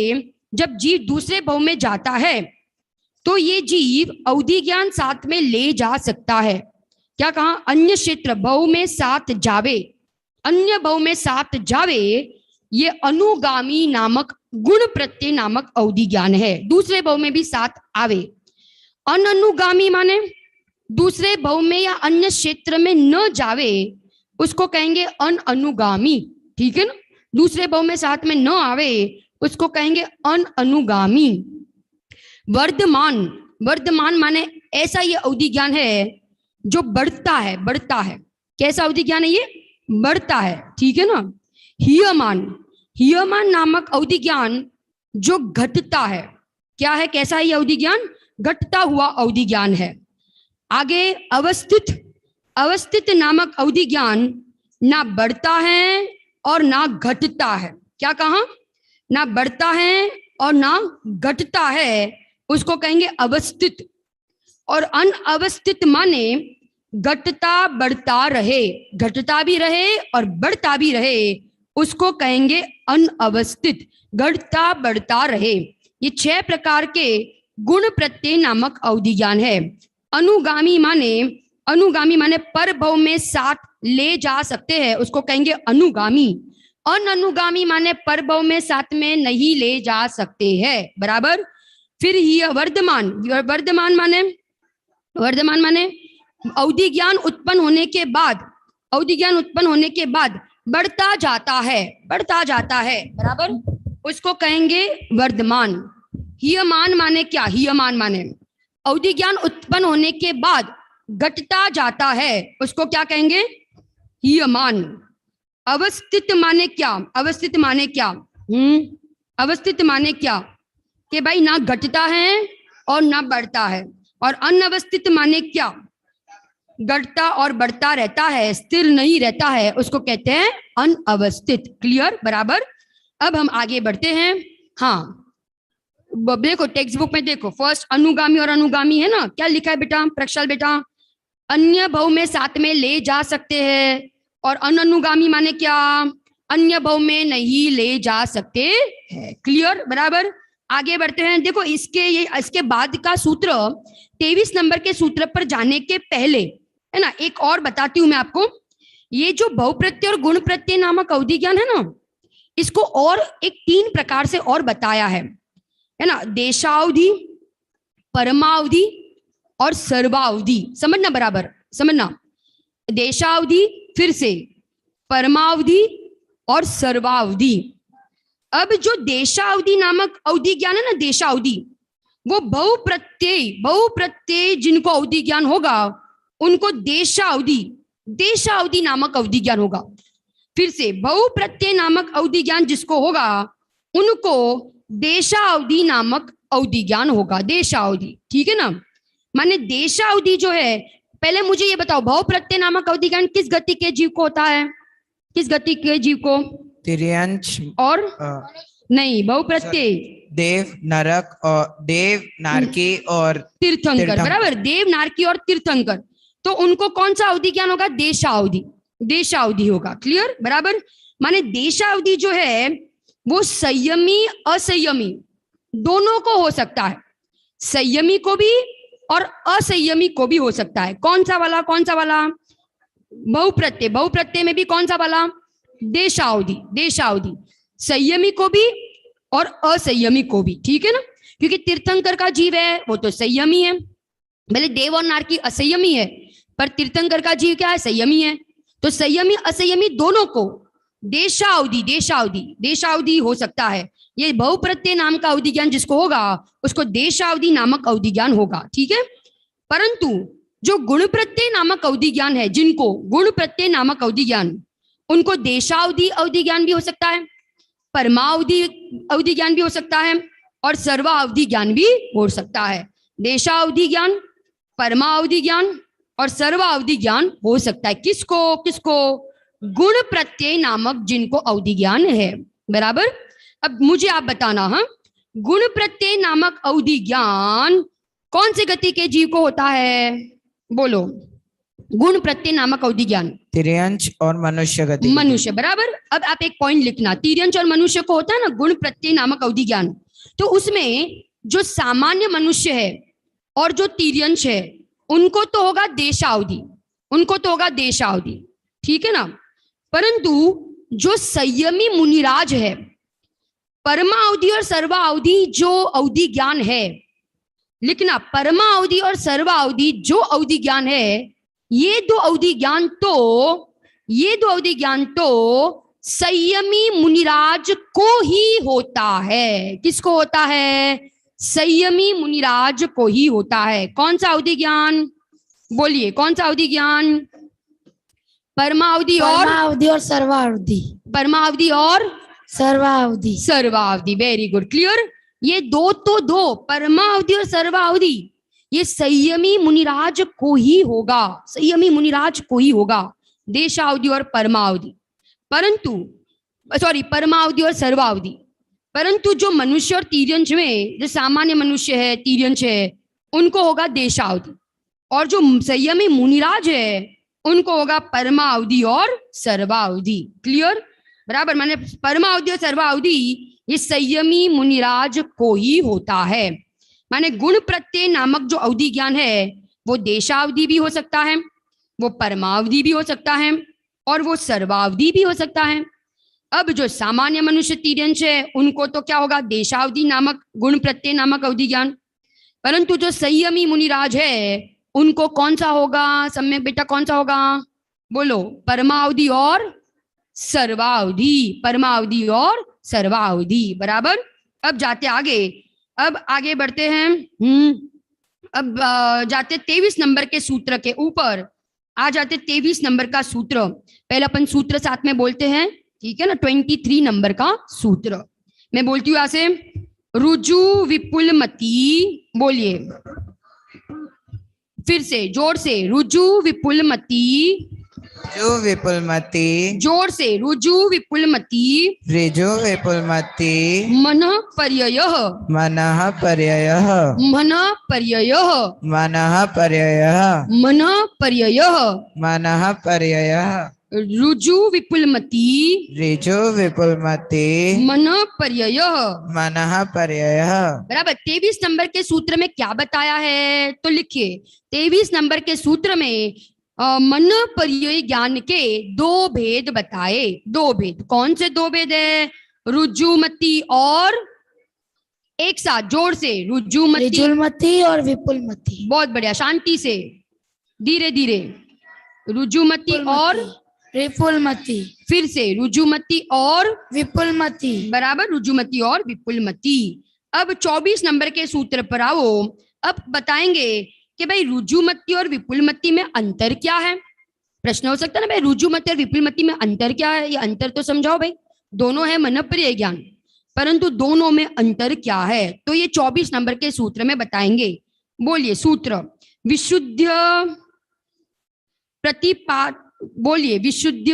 जब जीव दूसरे भव में जाता है तो ये जीव अवधि ज्ञान साथ में ले जा सकता है। क्या कहा? अन्य क्षेत्र भव में साथ जावे, अन्य भव में साथ जावे, ये अनुगामी नामक गुण प्रत्यय नामक अवधि ज्ञान है। दूसरे भव में भी साथ आवे। अननुगामी माने दूसरे भव में या अन्य क्षेत्र में न जावे, उसको कहेंगे अनअनुगामी। ठीक है ना। दूसरे भव में साथ में न आवे उसको कहेंगे अनअनुगामी। वर्धमान, वर्धमान माने ऐसा ये अवधि ज्ञान है जो बढ़ता है, बढ़ता है। कैसा अवधि ज्ञान है ये? बढ़ता है। ठीक है ना। हीयमान, हीयमान नामक अवधि ज्ञान जो घटता है। क्या है? कैसा है ये अवधि ज्ञान? घटता हुआ अवधि ज्ञान है। आगे अवस्थित, अवस्थित नामक अवधि ज्ञान ना बढ़ता है और ना घटता है। क्या कहा? ना बढ़ता है और ना घटता है, उसको कहेंगे अवस्थित। और अनअवस्थित माने घटता बढ़ता रहे, घटता भी रहे और बढ़ता भी रहे, उसको कहेंगे अनअवस्थित। घटता बढ़ता रहे। ये 6 प्रकार के गुण प्रत्यय नामक अवधि ज्ञान है। अनुगामी माने, अनुगामी माने पर भव में साथ ले जा सकते हैं, उसको कहेंगे अनुगामी। अननुगामी माने पर भव में साथ में नहीं ले जा सकते हैं। बराबर। फिर ही वर्धमान, वर्धमान माने, वर्धमान माने अवधि ज्ञान उत्पन्न होने के बाद, अवधि ज्ञान उत्पन्न होने के बाद बढ़ता जाता है, बढ़ता जाता है। बराबर। उसको कहेंगे वर्धमान। हीयमान माने क्या? हीयमान माने अवधि ज्ञान उत्पन्न होने के बाद घटता जाता है, उसको क्या कहेंगे? हीयमान। अवस्थित माने क्या? अवस्थित माने क्या? अवस्थित माने क्या? कि भाई ना घटता है और ना बढ़ता है। और अनवस्थित माने क्या? घटता और बढ़ता रहता है, स्थिर नहीं रहता है, उसको कहते हैं अनअवस्थित। क्लियर? बराबर। अब हम आगे बढ़ते हैं। हाँ, देखो टेक्स्ट बुक में देखो, फर्स्ट अनुगामी और अनुगामी है ना। क्या लिखा है बेटा? प्रक्षाल बेटा, अन्य भव में साथ में ले जा सकते हैं। और अननुगामी माने क्या? अन्य भव में नहीं ले जा सकते हैं। क्लियर? बराबर। आगे बढ़ते हैं। देखो इसके बाद का सूत्र 23 नंबर के सूत्र पर जाने के पहले है ना, एक और बताती हूं मैं आपको। ये जो भव प्रत्यय और गुण प्रत्यय नामक अवधि ज्ञान है ना, इसको और एक 3 प्रकार से और बताया है ना। देशावधि, परमावधि और सर्वावधि। समझना, बराबर समझना। देशावधि, फिर से परमावधि और सर्वावधि। अब जो देशावधि नामक अवधि ज्ञान है ना, देशावधि, वो बहु प्रत्यय जिनको अवधि ज्ञान होगा उनको देशावधि, देशावधि नामक अवधि ज्ञान होगा। फिर से बहु प्रत्यय नामक अवधि ज्ञान जिसको होगा उनको देशावधि नामक अवधि ज्ञान होगा। देशावधि। ठीक है ना। माने देशावधि जो है, पहले मुझे ये बताओ, भव प्रत्यय नामक अवधि ज्ञान किस गति के जीव को होता है? किस गति के जीव को? तिर्यंश और नहीं, बहु प्रत्यय देव, नरक और देव, नारकी और तीर्थंकर। बराबर। देव, नारकी और तीर्थंकर, तो उनको कौन सा अवधि ज्ञान होगा? देशावधि, देशावधि होगा। क्लियर? बराबर। माने देशावधि जो है वो संयमी असंयमी दोनों को हो सकता है, संयमी को भी और असंयमी को भी हो सकता है। कौन सा वाला? कौन सा वाला? बहुप्रत्यय। बहुप्रत्यय में भी कौन सा वाला? देशावधि, देशावधि। संयमी को भी और असंयमी को भी। ठीक है ना। क्योंकि तीर्थंकर का जीव है वो तो संयमी है, भले देव और नारकी असंयमी है, पर तीर्थंकर का जीव क्या है? संयमी है। तो संयमी असंयमी दोनों को देशावधि, देशावधि, देशावधि हो सकता है। ये बहुप्रत्यय नाम का अवधि ज्ञान जिसको होगा उसको देशावधि नामक अवधि ज्ञान होगा। ठीक है। परंतु जो गुण प्रत्यय नामक अवधि ज्ञान है, जिनको गुण प्रत्यय नामक अवधि ज्ञान, उनको देशावधि अवधि ज्ञान भी हो सकता है, परमावधि अवधि ज्ञान भी हो सकता है और सर्वावधि ज्ञान भी हो सकता है। देशावधि ज्ञान, परमावधि ज्ञान और सर्वावधि ज्ञान हो सकता है। किसको किसको? गुण प्रत्यय नामक जिनको अवधि ज्ञान है। बराबर। अब मुझे आप बताना, हाँ, गुण प्रत्यय नामक अवधि ज्ञान कौन सी गति के जीव को होता है? बोलो। गुण प्रत्यय नामक अवधि ज्ञान तिर्यंश और मनुष्य गति। मनुष्य। बराबर। अब आप एक पॉइंट लिखना, तिर्यंश और मनुष्य को होता है ना गुण प्रत्यय नामक अवधि ज्ञान। तो उसमें जो सामान्य मनुष्य है और जो तिर्यंश है उनको तो होगा देशावधि, उनको तो होगा देशावधि, ठीक है ना। परंतु जो संयमी मुनिराज है, परमावधि और सर्वावधि जो अवधि ज्ञान है, लिखना, परमावधि और सर्वावधि जो अवधि ज्ञान है, ये दो अवधि ज्ञान तो संयमी मुनिराज को ही होता है। किसको होता है? संयमी मुनिराज को ही होता है। कौन सा अवधि ज्ञान? बोलिए, कौन सा अवधि ज्ञान? परमावधि और सर्वावधि। परमावधि और सर्वावधि। सर्वावधि। Very good, clear. ये दो परमावधि और सर्वावधि, ये संयमी मुनिराज को ही होगा, संयमी मुनिराज को ही होगा, देशावधि और परमावधि। परंतु परमावधि और सर्वावधि। परंतु जो मनुष्य और तिर्यंश में, जो सामान्य मनुष्य है, तिर्यंश है, उनको होगा देशावधि, और जो संयमी मुनिराज है उनको होगा परमावधि और सर्वावधि। क्लियर? बराबर। माने परमावधि और सर्वावधि ये संयमी मुनिराज को ही होता है। माने गुण प्रत्यय नामक जो अवधि ज्ञान है वो देशावधि भी हो सकता है, वो परमावधि भी हो सकता है, और वो सर्वावधि भी हो सकता है। अब जो सामान्य मनुष्य तिर्यंश है उनको तो क्या होगा? देशावधि नामक गुण प्रत्यय नामक अवधि ज्ञान। परंतु जो संयमी मुनिराज है उनको कौन सा होगा? सम्यक बेटा, कौन सा होगा? बोलो। परमावधि और सर्वावधि। परमावधि और सर्वावधि। बराबर। अब जाते आगे, अब आगे बढ़ते हैं। अब जाते 23 नंबर के सूत्र के ऊपर आ जाते। 23 नंबर का सूत्र, पहले अपन सूत्र साथ में बोलते हैं, ठीक है ना। 23 नंबर का सूत्र मैं बोलती हूँ ऐसे। रुजु विपुलमती, बोलिए फिर से जोर से। रुजु विपुलमती, जो विपुलमती, जोर से। रुजु विपुलमती, ऋजु विपुलमती, मनः पर्ययः, मनः पर्ययः, मनः पर्ययः, मनः पर्ययः, मनः पर्ययः, मनः पर्ययः, रुजु विपुलमती, ऋजु विपुलमती, मनः पर्ययः, मनः पर्ययः। बराबर। 23 नंबर के सूत्र में क्या बताया है? तो लिखिए, 23 नंबर के सूत्र में मन पर्यय ज्ञान के दो भेद बताए। दो भेद। कौन से दो भेद है? रुजुमती और, एक साथ जोर से, रुजुमती और विपुलमती। बहुत बढ़िया, शांति से, धीरे धीरे। रुजुमती और विपुलमती। फिर से, रुजुमती और विपुलमती। बराबर, रुजुमती और विपुलमती। अब 24 नंबर के सूत्र पर आओ। अब बताएंगे कि भाई रुजुमती और विपुलमती में अंतर क्या है। प्रश्न हो सकता है ना भाई, रुजुमती और विपुलमती में अंतर क्या है? ये अंतर तो समझाओ भाई। दोनों है मनःपर्यय ज्ञान, परंतु दोनों में अंतर क्या है? तो ये 24 नंबर के सूत्र में बताएंगे। बोलिए सूत्र। विशुद्ध प्रतिपाद, बोलिए विशुद्ध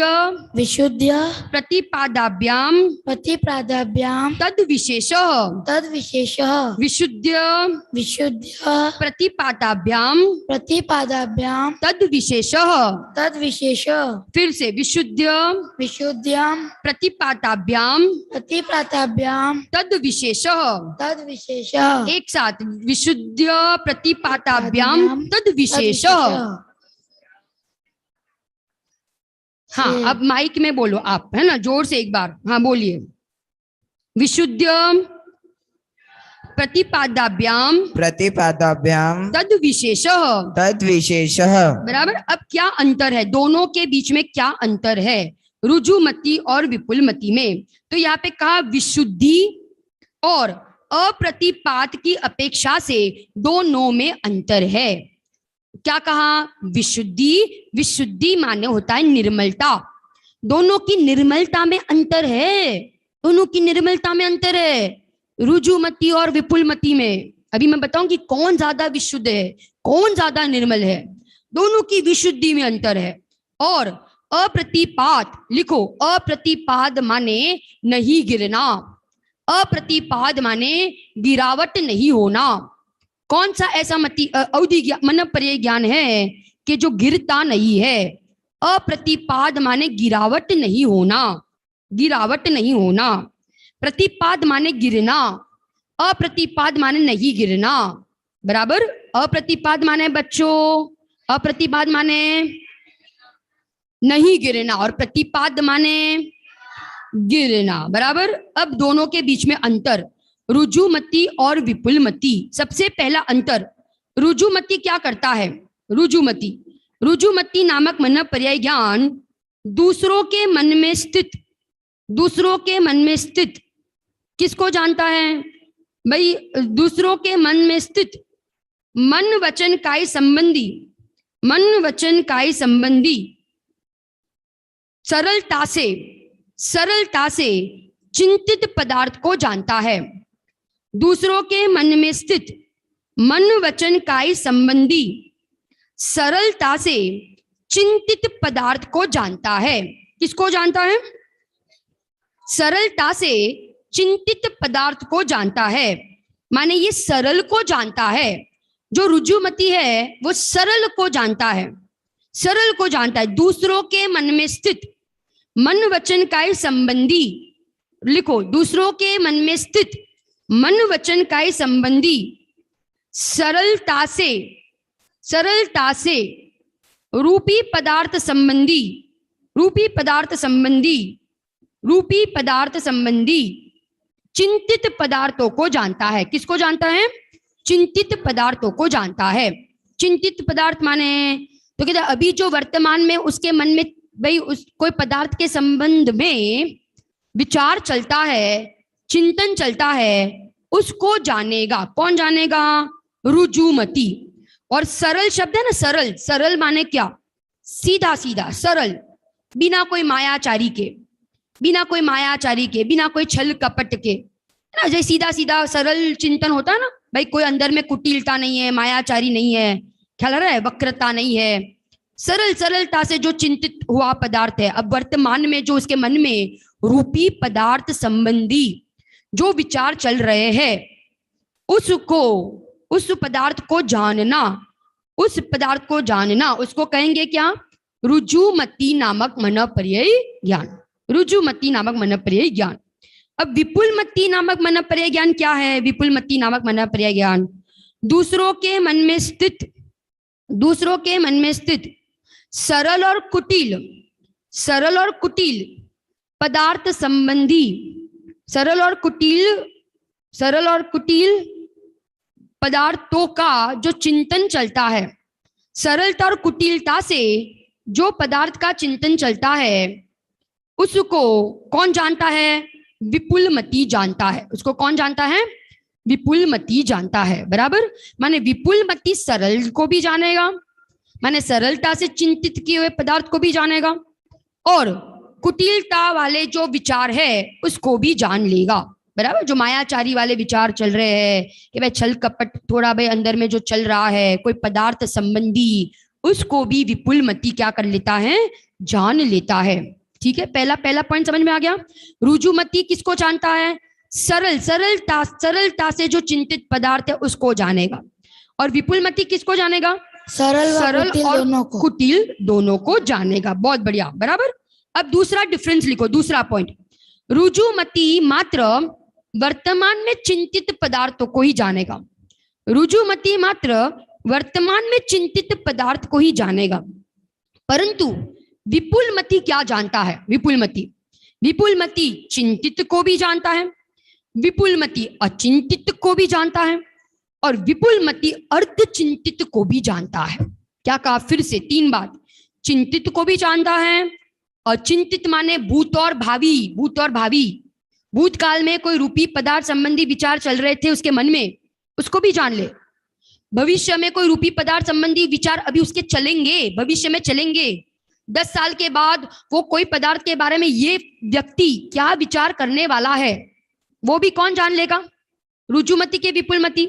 प्रतिपादाभ्याम तद विशेषः विशुद्ध प्रतिपादाभ्याम तद विशेषः। फिर से, विशुद्ध प्रतिपादाभ्याम तद विशेषः। एक साथ, विशुद्ध प्रतिपादाभ्याम तद विशेषः। हाँ, अब माइक में बोलो आप, है ना, जोर से एक बार। हाँ बोलिए। विशुद्ध प्रतिपादाभ्याम तद विशेषः। बराबर। अब क्या अंतर है दोनों के बीच में? क्या अंतर है रुजुमती और विपुलमती में? तो यहाँ पे कहा विशुद्धि और अप्रतिपात की अपेक्षा से दोनों में अंतर है। क्या कहा? विशुद्धि। विशुद्धि माने होता है निर्मलता। दोनों की निर्मलता में अंतर है, दोनों की निर्मलता में अंतर है रुजुमती और विपुलमती में। अभी मैं बताऊं कि कौन ज्यादा विशुद्ध है, कौन ज्यादा निर्मल है। दोनों की विशुद्धि में अंतर है। और अप्रतिपाद लिखो, अप्रतिपाद माने नहीं गिरना, अप्रतिपाद माने गिरावट नहीं होना। कौन सा ऐसा अवधि मन पर्याय ज्ञान है कि जो गिरता नहीं है? अप्रतिपाद माने गिरावट नहीं होना, गिरावट नहीं होना। प्रतिपाद माने गिरना, अप्रतिपाद माने नहीं गिरना। बराबर, अप्रतिपाद माने बच्चों, अप्रतिपाद माने नहीं गिरना और प्रतिपाद माने गिरना। बराबर। अब दोनों के बीच में अंतर, रुजुमती और विपुलमती। सबसे पहला अंतर, रुजुमती क्या करता है? रुजुमती, रुजुमती नामक मन पर्याय ज्ञान दूसरों के मन में स्थित, दूसरों के मन में स्थित किसको जानता है भाई? दूसरों के मन में स्थित मन वचन काय संबंधी, मन वचन काय संबंधी सरलता से, सरलता से चिंतित पदार्थ को जानता है। दूसरों के मन में स्थित मन वचन काय संबंधी सरलता से चिंतित पदार्थ को जानता है। किसको जानता है? सरलता से चिंतित पदार्थ को जानता है, माने ये सरल को जानता है। जो रुजुमती है वो सरल को जानता है, सरल को जानता है। दूसरों के मन में स्थित मन वचन काय संबंधी, लिखो, दूसरों के मन में स्थित मन वचन काय संबंधी सरलता से, सरलता से रूपी पदार्थ संबंधी, रूपी पदार्थ संबंधी, रूपी पदार्थ संबंधी चिंतित पदार्थों को जानता है। किसको जानता है? चिंतित पदार्थों को जानता है। चिंतित पदार्थ माने तो कहते अभी जो वर्तमान में उसके मन में भाई उस कोई पदार्थ के संबंध में विचार चलता है, चिंतन चलता है, उसको जानेगा। कौन जानेगा? रुजुमती। और सरल शब्द है ना, सरल, सरल माने क्या? सीधा सीधा, सरल, बिना कोई मायाचारी के, बिना कोई मायाचारी के, बिना कोई छल कपट के, है ना। जैसे सीधा सीधा सरल चिंतन होता है ना भाई, कोई अंदर में कुटिलता नहीं है, मायाचारी नहीं है, ख्याल आ रहा है, वक्रता नहीं है, सरल, सरलता से जो चिंतित हुआ पदार्थ है। अब वर्तमान में जो उसके मन में रूपी पदार्थ संबंधी जो विचार चल रहे हैं, उसको, उस पदार्थ को जानना, उस पदार्थ को जानना, उसको कहेंगे क्या? रुजुमती नामक मन पर्याय ज्ञान, रुजुमती नामक मन पर्याय ज्ञान। अब विपुलमती नामक मन पर्याय ज्ञान क्या है? विपुलमती नामक मन पर्याय ज्ञान दूसरों के मन में स्थित, दूसरों के मन में स्थित सरल और कुटिल, सरल और कुटिल पदार्थ संबंधी, सरल और कुटिल, सरल और कुटिल पदार्थों का जो चिंतन चलता है, सरलता और कुटिलता से जो पदार्थ का चिंतन चलता है, उसको कौन जानता है? विपुलमती जानता है। उसको कौन जानता है? विपुलमती जानता है। बराबर, माने विपुलमती सरल को भी जानेगा, माने सरलता से चिंतित किए हुए पदार्थ को भी जानेगा, और कुटिलता वाले जो विचार है उसको भी जान लेगा। बराबर, जो मायाचारी वाले विचार चल रहे हैं कि भाई छल कपट थोड़ा भाई अंदर में जो चल रहा है, कोई पदार्थ संबंधी, उसको भी विपुलमती क्या कर लेता है? जान लेता है। ठीक है, पहला पहला पॉइंट समझ में आ गया। रुजुमती किसको जानता है? सरल, सरलता, सरलता से जो चिंतित पदार्थ है उसको जानेगा। और विपुलमती किसको जानेगा? सरल सरल और कुटिल दोनों को जानेगा। बहुत बढ़िया। बराबर। अब दूसरा डिफरेंस लिखो, दूसरा पॉइंट, रुजुमती मात्र वर्तमान में चिंतित पदार्थों को ही जानेगा। रुजुमती मात्र वर्तमान में चिंतित पदार्थ को ही जानेगा, परंतु विपुलमती क्या जानता है? विपुलमती, विपुलमती चिंतित को भी जानता है, विपुलमती अचिंतित को भी जानता है, और विपुलमती अर्ध चिंतित को भी जानता है। क्या कहा? फिर से तीन बात, चिंतित को भी जानता है, अचिंतित माने भूत और भावी, भूत और भावी, भूतकाल में कोई रूपी पदार्थ संबंधी विचार चल रहे थे उसके मन में, उसको भी जान ले। भविष्य में कोई रूपी पदार्थ संबंधी विचार अभी उसके चलेंगे, भविष्य में चलेंगे, 10 साल के बाद वो कोई पदार्थ के बारे में ये व्यक्ति क्या विचार करने वाला है, वो भी कौन जान लेगा? रुजुमती के विपुलमती।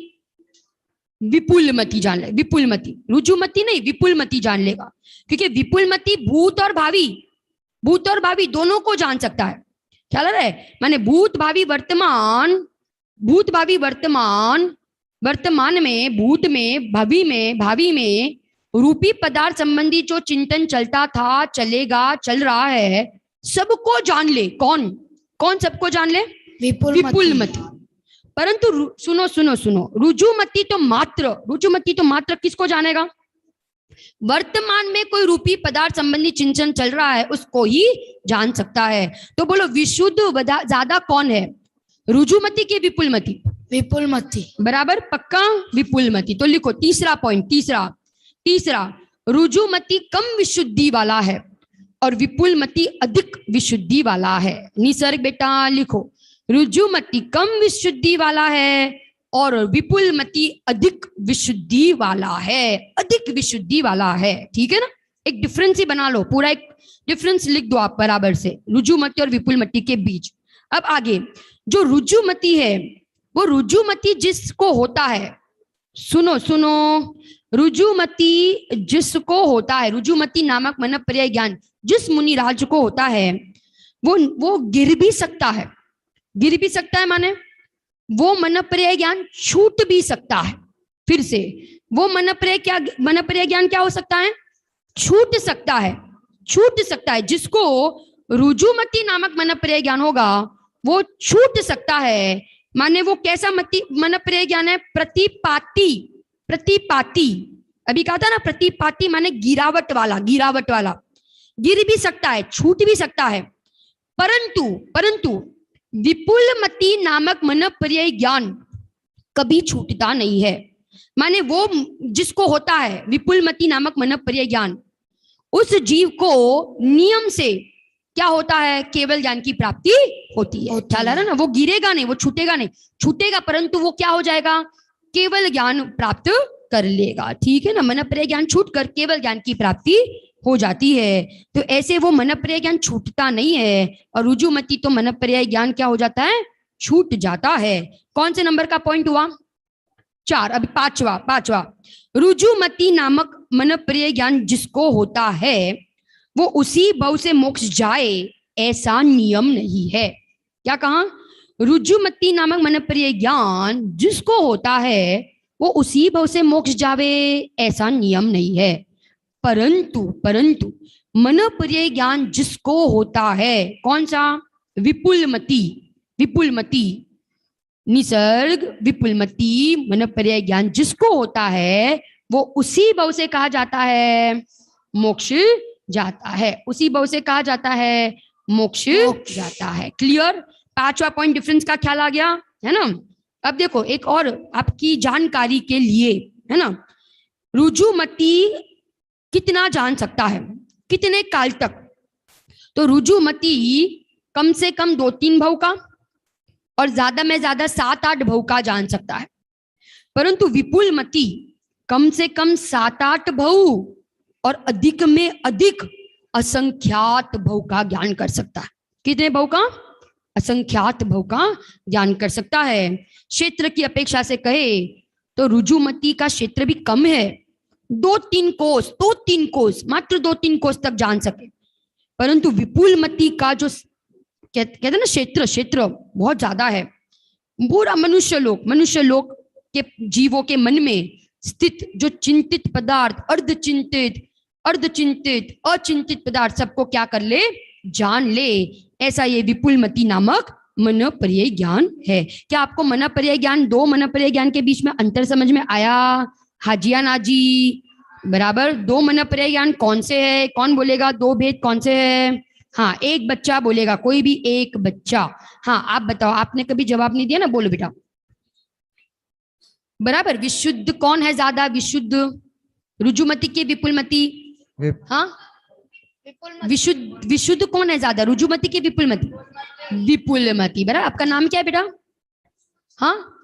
विपुलमती जान ले, विपुलमती, रुजुमती नहीं, विपुलमती जान लेगा, क्योंकि विपुलमती भूत और भावी, भूत और भावी दोनों को जान सकता है। ख्याल आ रहा है? माने भूत भावी वर्तमान, भूत भावी वर्तमान, वर्तमान में, भूत में, भावी में रूपी पदार्थ संबंधी जो चिंतन चलता था, चलेगा, चल रहा है, सबको जान ले। कौन कौन सबको जान ले? विपुलमती। परंतु सुनो सुनो सुनो, रुजुमती तो मात्र किसको जानेगा? वर्तमान में कोई रूपी पदार्थ संबंधी चिंतन चल रहा है उसको ही जान सकता है। तो बोलो विशुद्ध ज्यादा कौन है, रुजुमती के विपुलमती? विपुलमती। बराबर, पक्का विपुलमती। तो लिखो तीसरा पॉइंट, तीसरा रुजुमती कम विशुद्धि वाला है और विपुलमती अधिक विशुद्धि वाला है। निसर्ग बेटा लिखो, रुजुमती कम विशुद्धि वाला है और विपुलमती अधिक विशुद्धि वाला है, अधिक विशुद्धि वाला है। ठीक है ना? एक डिफरेंस ही बना लो, पूरा एक डिफरेंस लिख दो आप बराबर से रुजुमती और विपुलमती के बीच। अब आगे, जो रुजुमती है वो रुजुमती जिसको होता है, सुनो सुनो, रुजुमती जिसको होता है, रुजुमती नामक मन पर्याय ज्ञान जिस मुनिराज को होता है वो गिर भी सकता है, गिर भी सकता है माने वो मन पर्याय ज्ञान छूट भी सकता है। फिर से वो मन पर्याय ज्ञान क्या हो सकता है? छूट सकता है, छूट सकता है। जिसको रुजुमती नामक मन पर्याय ज्ञान होगा वो छूट सकता है। माने वो कैसा मन पर्याय ज्ञान है? प्रतिपाती, प्रतिपाती। अभी कहा था ना, प्रतिपाती माने गिरावट वाला, गिरावट वाला। गिर भी सकता है, छूट भी सकता है। परंतु विपुलमती नामक मन पर्याय ज्ञान कभी छूटता नहीं है। माने वो जिसको होता है विपुलमती नामक मन पर्याय ज्ञान, उस जीव को नियम से क्या होता है? केवल ज्ञान की प्राप्ति होती है। ख्याल आ रहा है ना? वो गिरेगा नहीं, वो छूटेगा नहीं, छूटेगा परंतु वो क्या हो जाएगा? केवल ज्ञान प्राप्त कर लेगा। ठीक है ना? मन पर्याय ज्ञान छूट कर केवल ज्ञान की प्राप्ति हो जाती है। तो ऐसे वो मन पर्याय ज्ञान छूटता नहीं है और रुजुमती तो मन पर्याय ज्ञान क्या हो जाता है? छूट जाता है। कौन से नंबर का पॉइंट हुआ? 4। अभी पांचवा, रुजुमती नामक मन पर्याय ज्ञान जिसको होता है वो उसी भव से मोक्ष जाए ऐसा नियम नहीं है। क्या कहा? रुजुमती नामक मन पर्याय ज्ञान जिसको होता है वो उसी भव से मोक्ष जावे ऐसा नियम नहीं है। परंतु मन पर्याय ज्ञान जिसको होता है, कौन सा? विपुलमती, विपुलमती, निसर्ग विपुलमती मन पर्याय ज्ञान जिसको होता है वो उसी भव से कहा जाता है मोक्ष जाता है, उसी भव से कहा जाता है मोक्ष जाता है। क्लियर? 5वां पॉइंट डिफरेंस का ख्याल आ गया है ना? अब देखो एक और आपकी जानकारी के लिए है ना, रुजुमती कितना जान सकता है, कितने काल तक? तो रुजुमती कम से कम 2-3 भव का और ज्यादा में ज्यादा 7-8 भव का जान सकता है। परंतु विपुलमती कम से कम 7-8 भव और अधिक में अधिक असंख्यात भव का ज्ञान कर सकता है। कितने भव का? असंख्यात भव का ज्ञान कर सकता है। क्षेत्र की अपेक्षा से कहे तो रुजुमती का क्षेत्र भी कम है, 2-3 कोस, मात्र 2-3 कोस तक जान सके। परंतु विपुलमती का जो कहते हैं ना क्षेत्र बहुत ज्यादा है। पूरा मनुष्य लोक के जीवों के मन में स्थित जो चिंतित पदार्थ, अर्धचिंतित, अचिंतित पदार्थ सबको क्या कर ले? जान ले। ऐसा ये विपुलमती नामक मन पर्याय ज्ञान है। क्या आपको मन पर्याय ज्ञान, 2 मन पर्याय ज्ञान के बीच में अंतर समझ में आया? हाजिया नाजी बराबर। 2 मन पर्याय ज्ञान कौन से है? कौन बोलेगा 2 भेद कौन से है? हाँ, एक बच्चा बोलेगा, कोई भी एक बच्चा। हाँ, आप बताओ, आपने कभी जवाब नहीं दिया ना, बोलो बेटा। बराबर। विशुद्ध कौन है ज्यादा? विशुद्ध रुजुमती के विपुलमती? हाँ, विशुद्ध कौन है ज्यादा? रुजुमती के विपुलमती? विपुलमती। बराबर। आपका नाम क्या है बेटा? हाँ,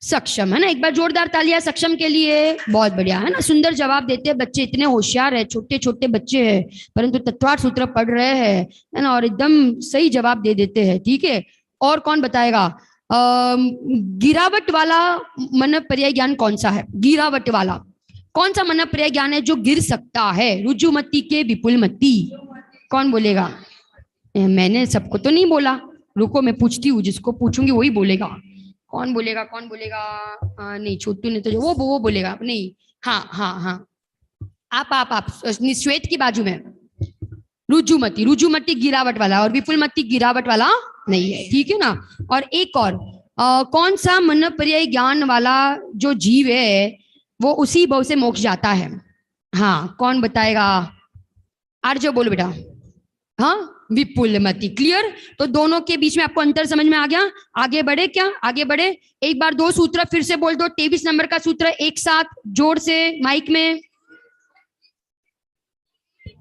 सक्षम, है ना? एक बार जोरदार तालियां सक्षम के लिए। बहुत बढ़िया, है ना? सुंदर जवाब देते हैं बच्चे, इतने होशियार है, छोटे छोटे बच्चे हैं परंतु तत्वार्थ सूत्र पढ़ रहे हैं, है ना? और एकदम सही जवाब दे देते हैं। ठीक है, और कौन बताएगा? गिरावट वाला मन पर्याय ज्ञान कौन सा है? गिरावट वाला कौन सा मन पर्याय ज्ञान है जो गिर सकता है? रुजुमती के विपुलमती, कौन बोलेगा? मैंने सबको तो नहीं बोला, रुको मैं पूछती हूँ, जिसको पूछूंगी वही बोलेगा। कौन बोलेगा? कौन बोलेगा? नहीं, छोटू ने तो वो बोलेगा नहीं। हाँ हाँ हाँ, आप श्वेत की बाजू में। रुजुमती गिरावट वाला और विपुलमती गिरावट वाला नहीं है, ठीक है ना। और एक और कौन सा मन पर्याय ज्ञान वाला जो जीव है वो उसी भव से मोक्ष जाता है? हाँ, कौन बताएगा? आर्य बोलो बेटा। हाँ, विपुलमती। क्लियर? तो दोनों के बीच में आपको अंतर समझ में आ गया। आगे बढ़े क्या? आगे बढ़े। एक बार 2 सूत्र फिर से बोल दो, 23 नंबर का सूत्र एक साथ जोर से माइक में।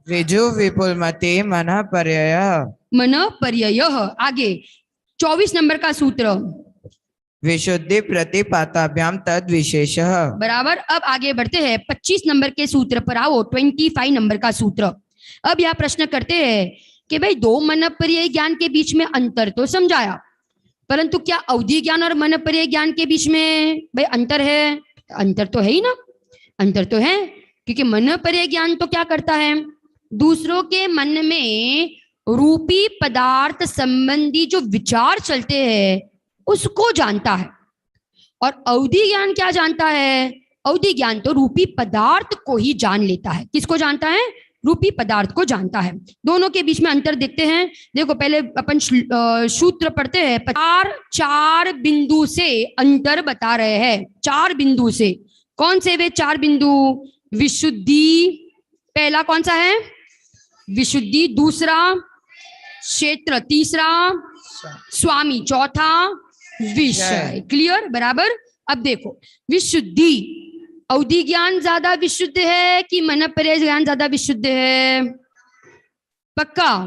ऋजु विपुलमती मन पर्यय। आगे 24 नंबर का सूत्र विशुद्धि प्रतिपाताभ्याम तद विशेष। बराबर। अब आगे बढ़ते हैं 25 नंबर के सूत्र पर आओ, 25 नंबर का सूत्र। अब यह प्रश्न करते हैं कि भाई 2 मन पर्याय ज्ञान के बीच में अंतर तो समझाया, परंतु क्या अवधि ज्ञान और मन पर्याय ज्ञान के बीच में भाई अंतर है? अंतर तो है ही ना, अंतर तो है, क्योंकि मन पर्याय ज्ञान तो क्या करता है? दूसरों के मन में रूपी पदार्थ संबंधी जो विचार चलते हैं उसको जानता है, और अवधि ज्ञान क्या जानता है? अवधि ज्ञान तो रूपी पदार्थ को ही जान लेता है। किसको जानता है? रूपी पदार्थ को जानता है। दोनों के बीच में अंतर देखते हैं। देखो, पहले अपन सूत्र पढ़ते हैं। 4 बिंदु से अंतर बता रहे हैं। 4 बिंदु से। कौन से वे 4 बिंदु? विशुद्धि पहला कौन सा है? विशुद्धि। दूसरा क्षेत्र। तीसरा स्वामी। चौथा विषय। क्लियर? बराबर। अब देखो, विशुद्धि, अवधि ज्ञान ज्यादा विशुद्ध है कि मन पर्याय ज्ञान ज्यादा विशुद्ध है? पक्का?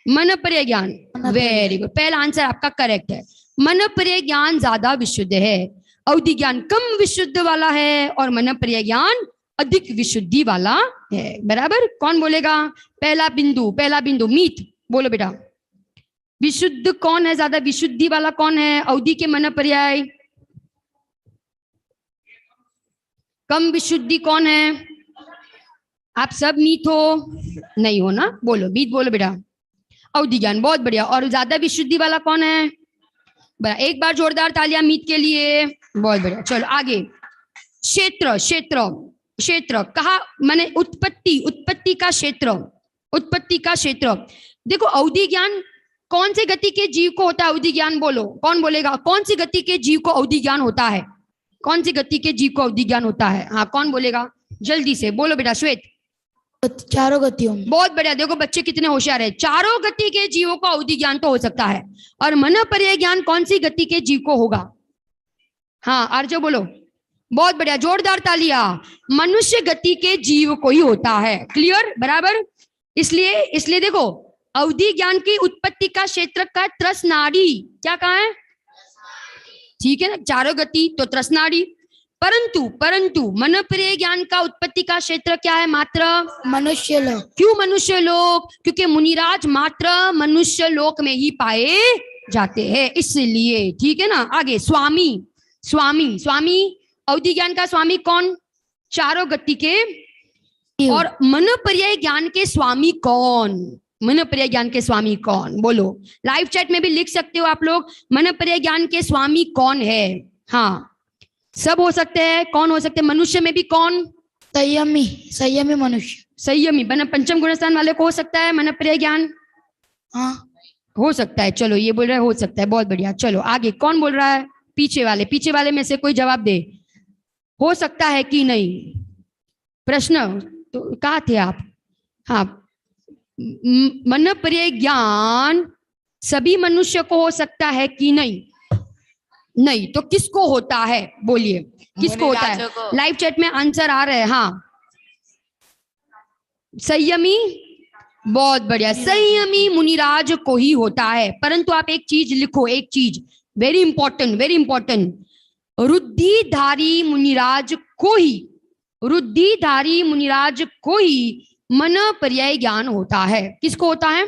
मन पर्याय ज्ञान। वेरी गुड, पहला आंसर आपका करेक्ट है। मन पर्याय ज्ञान ज्यादा विशुद्ध है, अवधि ज्ञान कम विशुद्ध वाला है, और मन पर्याय ज्ञान अधिक विशुद्धि वाला है। बराबर। कौन बोलेगा? पहला बिंदु मीत बोलो बेटा। विशुद्ध कौन है? ज्यादा विशुद्धि वाला कौन है? अवधि के मन पर्याय। कम विशुद्धि कौन है? आप सब मीत हो? नहीं हो ना, बोलो मीत बोलो बेटा। अवधि ज्ञान, बहुत बढ़िया। और ज्यादा विशुद्धि वाला कौन है? बड़ा, एक बार जोरदार तालियां मीत के लिए, बहुत बढ़िया। चलो आगे। क्षेत्र कहा माने उत्पत्ति का क्षेत्र। देखो, अवधि ज्ञान कौन सी गति के जीव को होता है? अवधि ज्ञान बोलो, कौन बोलेगा? कौन सी गति के जीव को अवधि ज्ञान होता है? कौन सी गति के जीव को अवधि ज्ञान होता है? हाँ, कौन बोलेगा? जल्दी से बोलो बेटा। श्वेत। चारों गतियों। बहुत बढ़िया। देखो बच्चे कितने होशियार है। चारों गति के जीवों को अवधि ज्ञान तो हो सकता है, और मन पर्याय ज्ञान कौन सी गति के जीव को होगा? हाँ, आर्य बोलो। बहुत बढ़िया, जोरदार तालियां। मनुष्य गति के जीव को ही होता है। क्लियर? बराबर। इसलिए देखो, अवधि ज्ञान की उत्पत्ति का क्षेत्र का त्रसनाड़ी। क्या कहा है? ठीक है ना, चारों गति तो त्रसनाड़ी। परंतु मन पर्याय ज्ञान का उत्पत्ति का क्षेत्र क्या है? मात्र मनुष्य लोक। क्यों मनुष्य लोक? क्योंकि मुनिराज मात्र मनुष्य लोक में ही पाए जाते हैं, इसलिए। ठीक है ना। आगे स्वामी अवधि ज्ञान का स्वामी कौन? चारों गति के। और मन पर्याय ज्ञान के स्वामी कौन? मन पर्याय ज्ञान के स्वामी कौन? बोलो। लाइव चैट में भी लिख सकते हो आप लोग, मन पर्याय ज्ञान के स्वामी कौन है? हाँ, सब हो सकते हैं। कौन हो सकते हैं? मनुष्य में भी कौन? संयमी मनुष्य। संयमी बना पंचम गुणस्थान वाले को हो सकता है मन पर्याय ज्ञान? हाँ, हो सकता है। चलो, ये बोल रहा है हो सकता है, बहुत बढ़िया। चलो आगे, कौन बोल रहा है? पीछे वाले में से कोई जवाब दे। हो सकता है कि नहीं? प्रश्न तो कहा थे आप? हाँ, मन पर्याय ज्ञान सभी मनुष्य को हो सकता है कि नहीं? नहीं, तो किसको होता है? बोलिए, किसको होता है? लाइव चैट में आंसर आ रहे हैं। हाँ, संयमी। बहुत बढ़िया, संयमी मुनिराज को ही होता है। परंतु आप एक चीज लिखो, एक चीज वेरी इंपॉर्टेंट। रुद्धिधारी मुनिराज को ही मन पर्याय ज्ञान होता है। किसको होता है?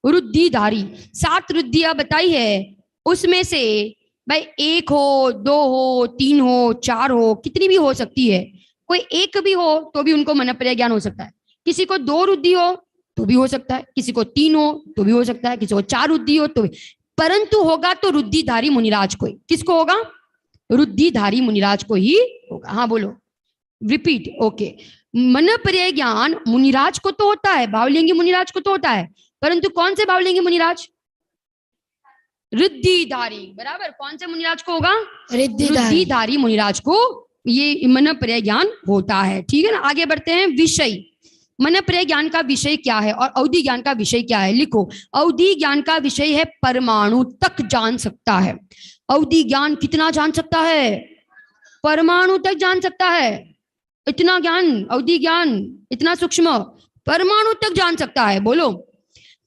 रुद्धिधारी। 7 रुद्धियां बताई है, उसमें से भाई एक हो, दो हो, तीन हो, चार हो, कितनी भी हो सकती है। कोई एक भी हो तो भी उनको मनपर्याय ज्ञान हो सकता है। किसी को 2 रुद्धि हो तो भी हो सकता है, किसी को 3 हो तो भी हो सकता है, किसी को 4 रुद्धि हो तो भी, परंतु होगा तो रुद्धिधारी मुनिराज को ही। किसको होगा? रुद्धिधारी मुनिराज को ही होगा। हाँ बोलो, रिपीट। ओके, मनपर्याय ज्ञान मुनिराज को तो होता है, भावलिंगी मुनिराज को तो होता है, परंतु कौन से भावलिंगी मुनिराज? रिद्धिधारी। बराबर, कौन से मुनिराज को होगा? रिद्धिधारी मुनिराज को ये मनपर्याय ज्ञान होता है। ठीक है ना, आगे बढ़ते हैं। विषय, मनपर्याय ज्ञान का विषय क्या है और अवधि ज्ञान का विषय क्या है? लिखो, अवधि ज्ञान का विषय है परमाणु तक जान सकता है। अवधि ज्ञान कितना जान सकता है? परमाणु तक जान सकता है। इतना ज्ञान, अवधि ज्ञान इतना सूक्ष्म, परमाणु तक जान सकता है। बोलो,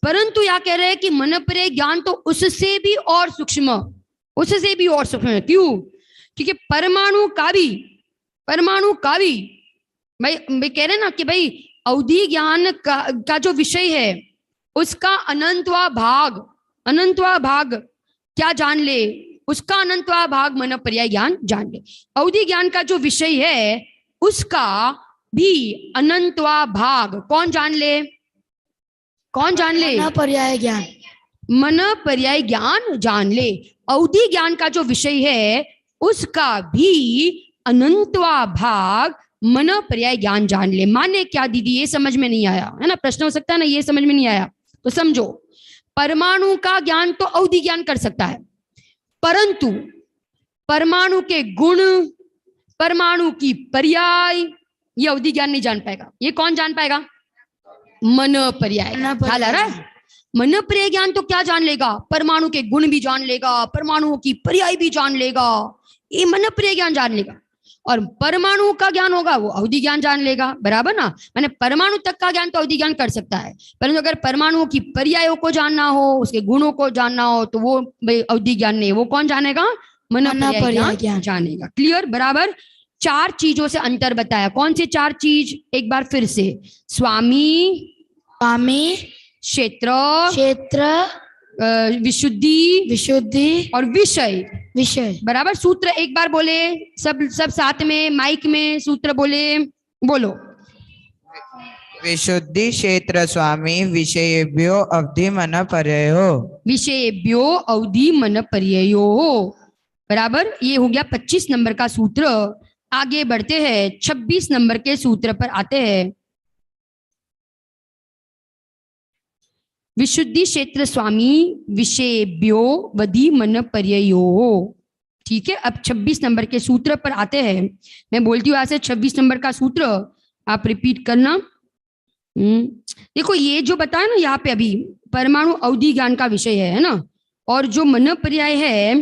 परंतु यह कह रहे हैं कि मनपर्याय ज्ञान तो उससे भी और सूक्ष्म, उससे भी और सूक्ष्म है। क्यों? क्योंकि परमाणु का भी भाई कह रहे ना कि भाई अवधि ज्ञान का जो विषय है उसका अनंतवा भाग क्या जान ले? उसका अनंतवा भाग मनपर्याय ज्ञान जान ले। अवधि ज्ञान का जो विषय है उसका भी अनंतवा भाग कौन जान ले? कौन जान ले? मनपर्याय ज्ञान। मनपर्याय ज्ञान जान ले। अवधि ज्ञान का जो विषय है उसका भी अनंतवा भाग मनपर्याय ज्ञान जान ले। माने क्या दीदी, ये समझ में नहीं आया है ना? प्रश्न हो सकता है ना, ये समझ में नहीं आया तो समझो, परमाणु का ज्ञान तो अवधि ज्ञान कर सकता है, परंतु परमाणु के गुण, परमाणु की पर्याय, ये अवधि ज्ञान नहीं जान पाएगा। ये कौन जान पाएगा? मनपर्याय। ख्याल आ रहा है? मनपर्याय ज्ञान तो क्या जान लेगा? परमाणु के गुण भी जान लेगा, परमाणुओं की पर्याय भी जान लेगा, ये मनपर्याय ज्ञान जान लेगा। और परमाणु का ज्ञान होगा वो अवधि ज्ञान जान लेगा। बराबर ना? मैंने परमाणु तक का ज्ञान तो अवधि ज्ञान कर सकता है, परंतु अगर परमाणुओं की पर्यायों को जानना हो, उसके गुणों को जानना हो तो वो अवधि ज्ञान नहीं, वो कौन जानेगा? मनपर्याय ज्ञान जानेगा। क्लियर? बराबर। 4 चीजों से अंतर बताया। कौन से 4 चीज? एक बार फिर से, स्वामी, क्षेत्र, विशुद्धि और विषय। बराबर। सूत्र एक बार बोले, सब साथ में माइक में सूत्र बोले, बोलो। विशुद्धि क्षेत्र स्वामी विषयेभ्यो अवधि मनपर्ययो। विषयेभ्यो अवधि मनपर्ययो। बराबर। ये हो गया 25 नंबर का सूत्र। आगे बढ़ते हैं, 26 नंबर के सूत्र पर आते हैं। विशुद्धि क्षेत्र स्वामी विषयेभ्यो अवधि मनपर्ययो। ठीक है, अब 26 नंबर के सूत्र पर आते हैं। मैं बोलती हूँ ऐसे 26 नंबर का सूत्र आप रिपीट करना। देखो, ये जो बताया ना यहाँ पे अभी, परमाणु अवधि ज्ञान का विषय है ना, और जो मनपर्याय है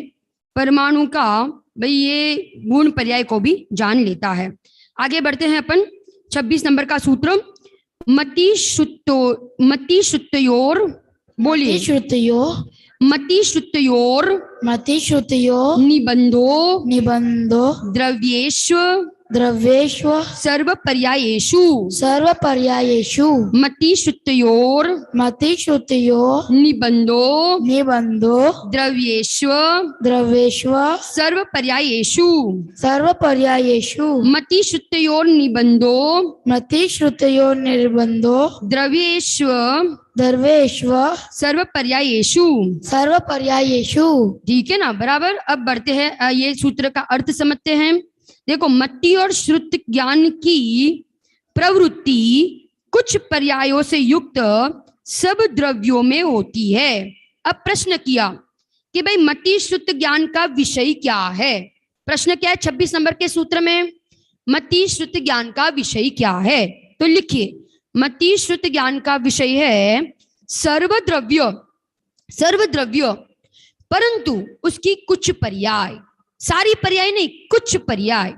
परमाणु का, भाई ये गुण पर्याय को भी जान लेता है। आगे बढ़ते हैं अपन। 26 नंबर का सूत्र, मति श्रुतयोर, बोलिए। मति श्रुतयोर निबंधो द्रव्येषु सर्वपर्यायेषु मति श्रुतयोर निबंधो द्रव्येषु सर्वपर्यायेषु मति श्रुतयोर निबंधो द्रव्येषु सर्वपर्यायेषु। ठीक है ना? बराबर। अब बढ़ते हैं, ये सूत्र का अर्थ समझते हैं। देखो, मति और श्रुत ज्ञान की प्रवृत्ति कुछ पर्यायों से युक्त सब द्रव्यों में होती है। अब प्रश्न किया कि भाई मति श्रुत ज्ञान का विषय क्या है? प्रश्न क्या है 26 नंबर के सूत्र में? मति श्रुत ज्ञान का विषय क्या है? तो लिखिए, मति श्रुत ज्ञान का विषय है सर्वद्रव्य, परंतु उसकी कुछ पर्याय, सारी पर्याय नहीं, कुछ पर्याय।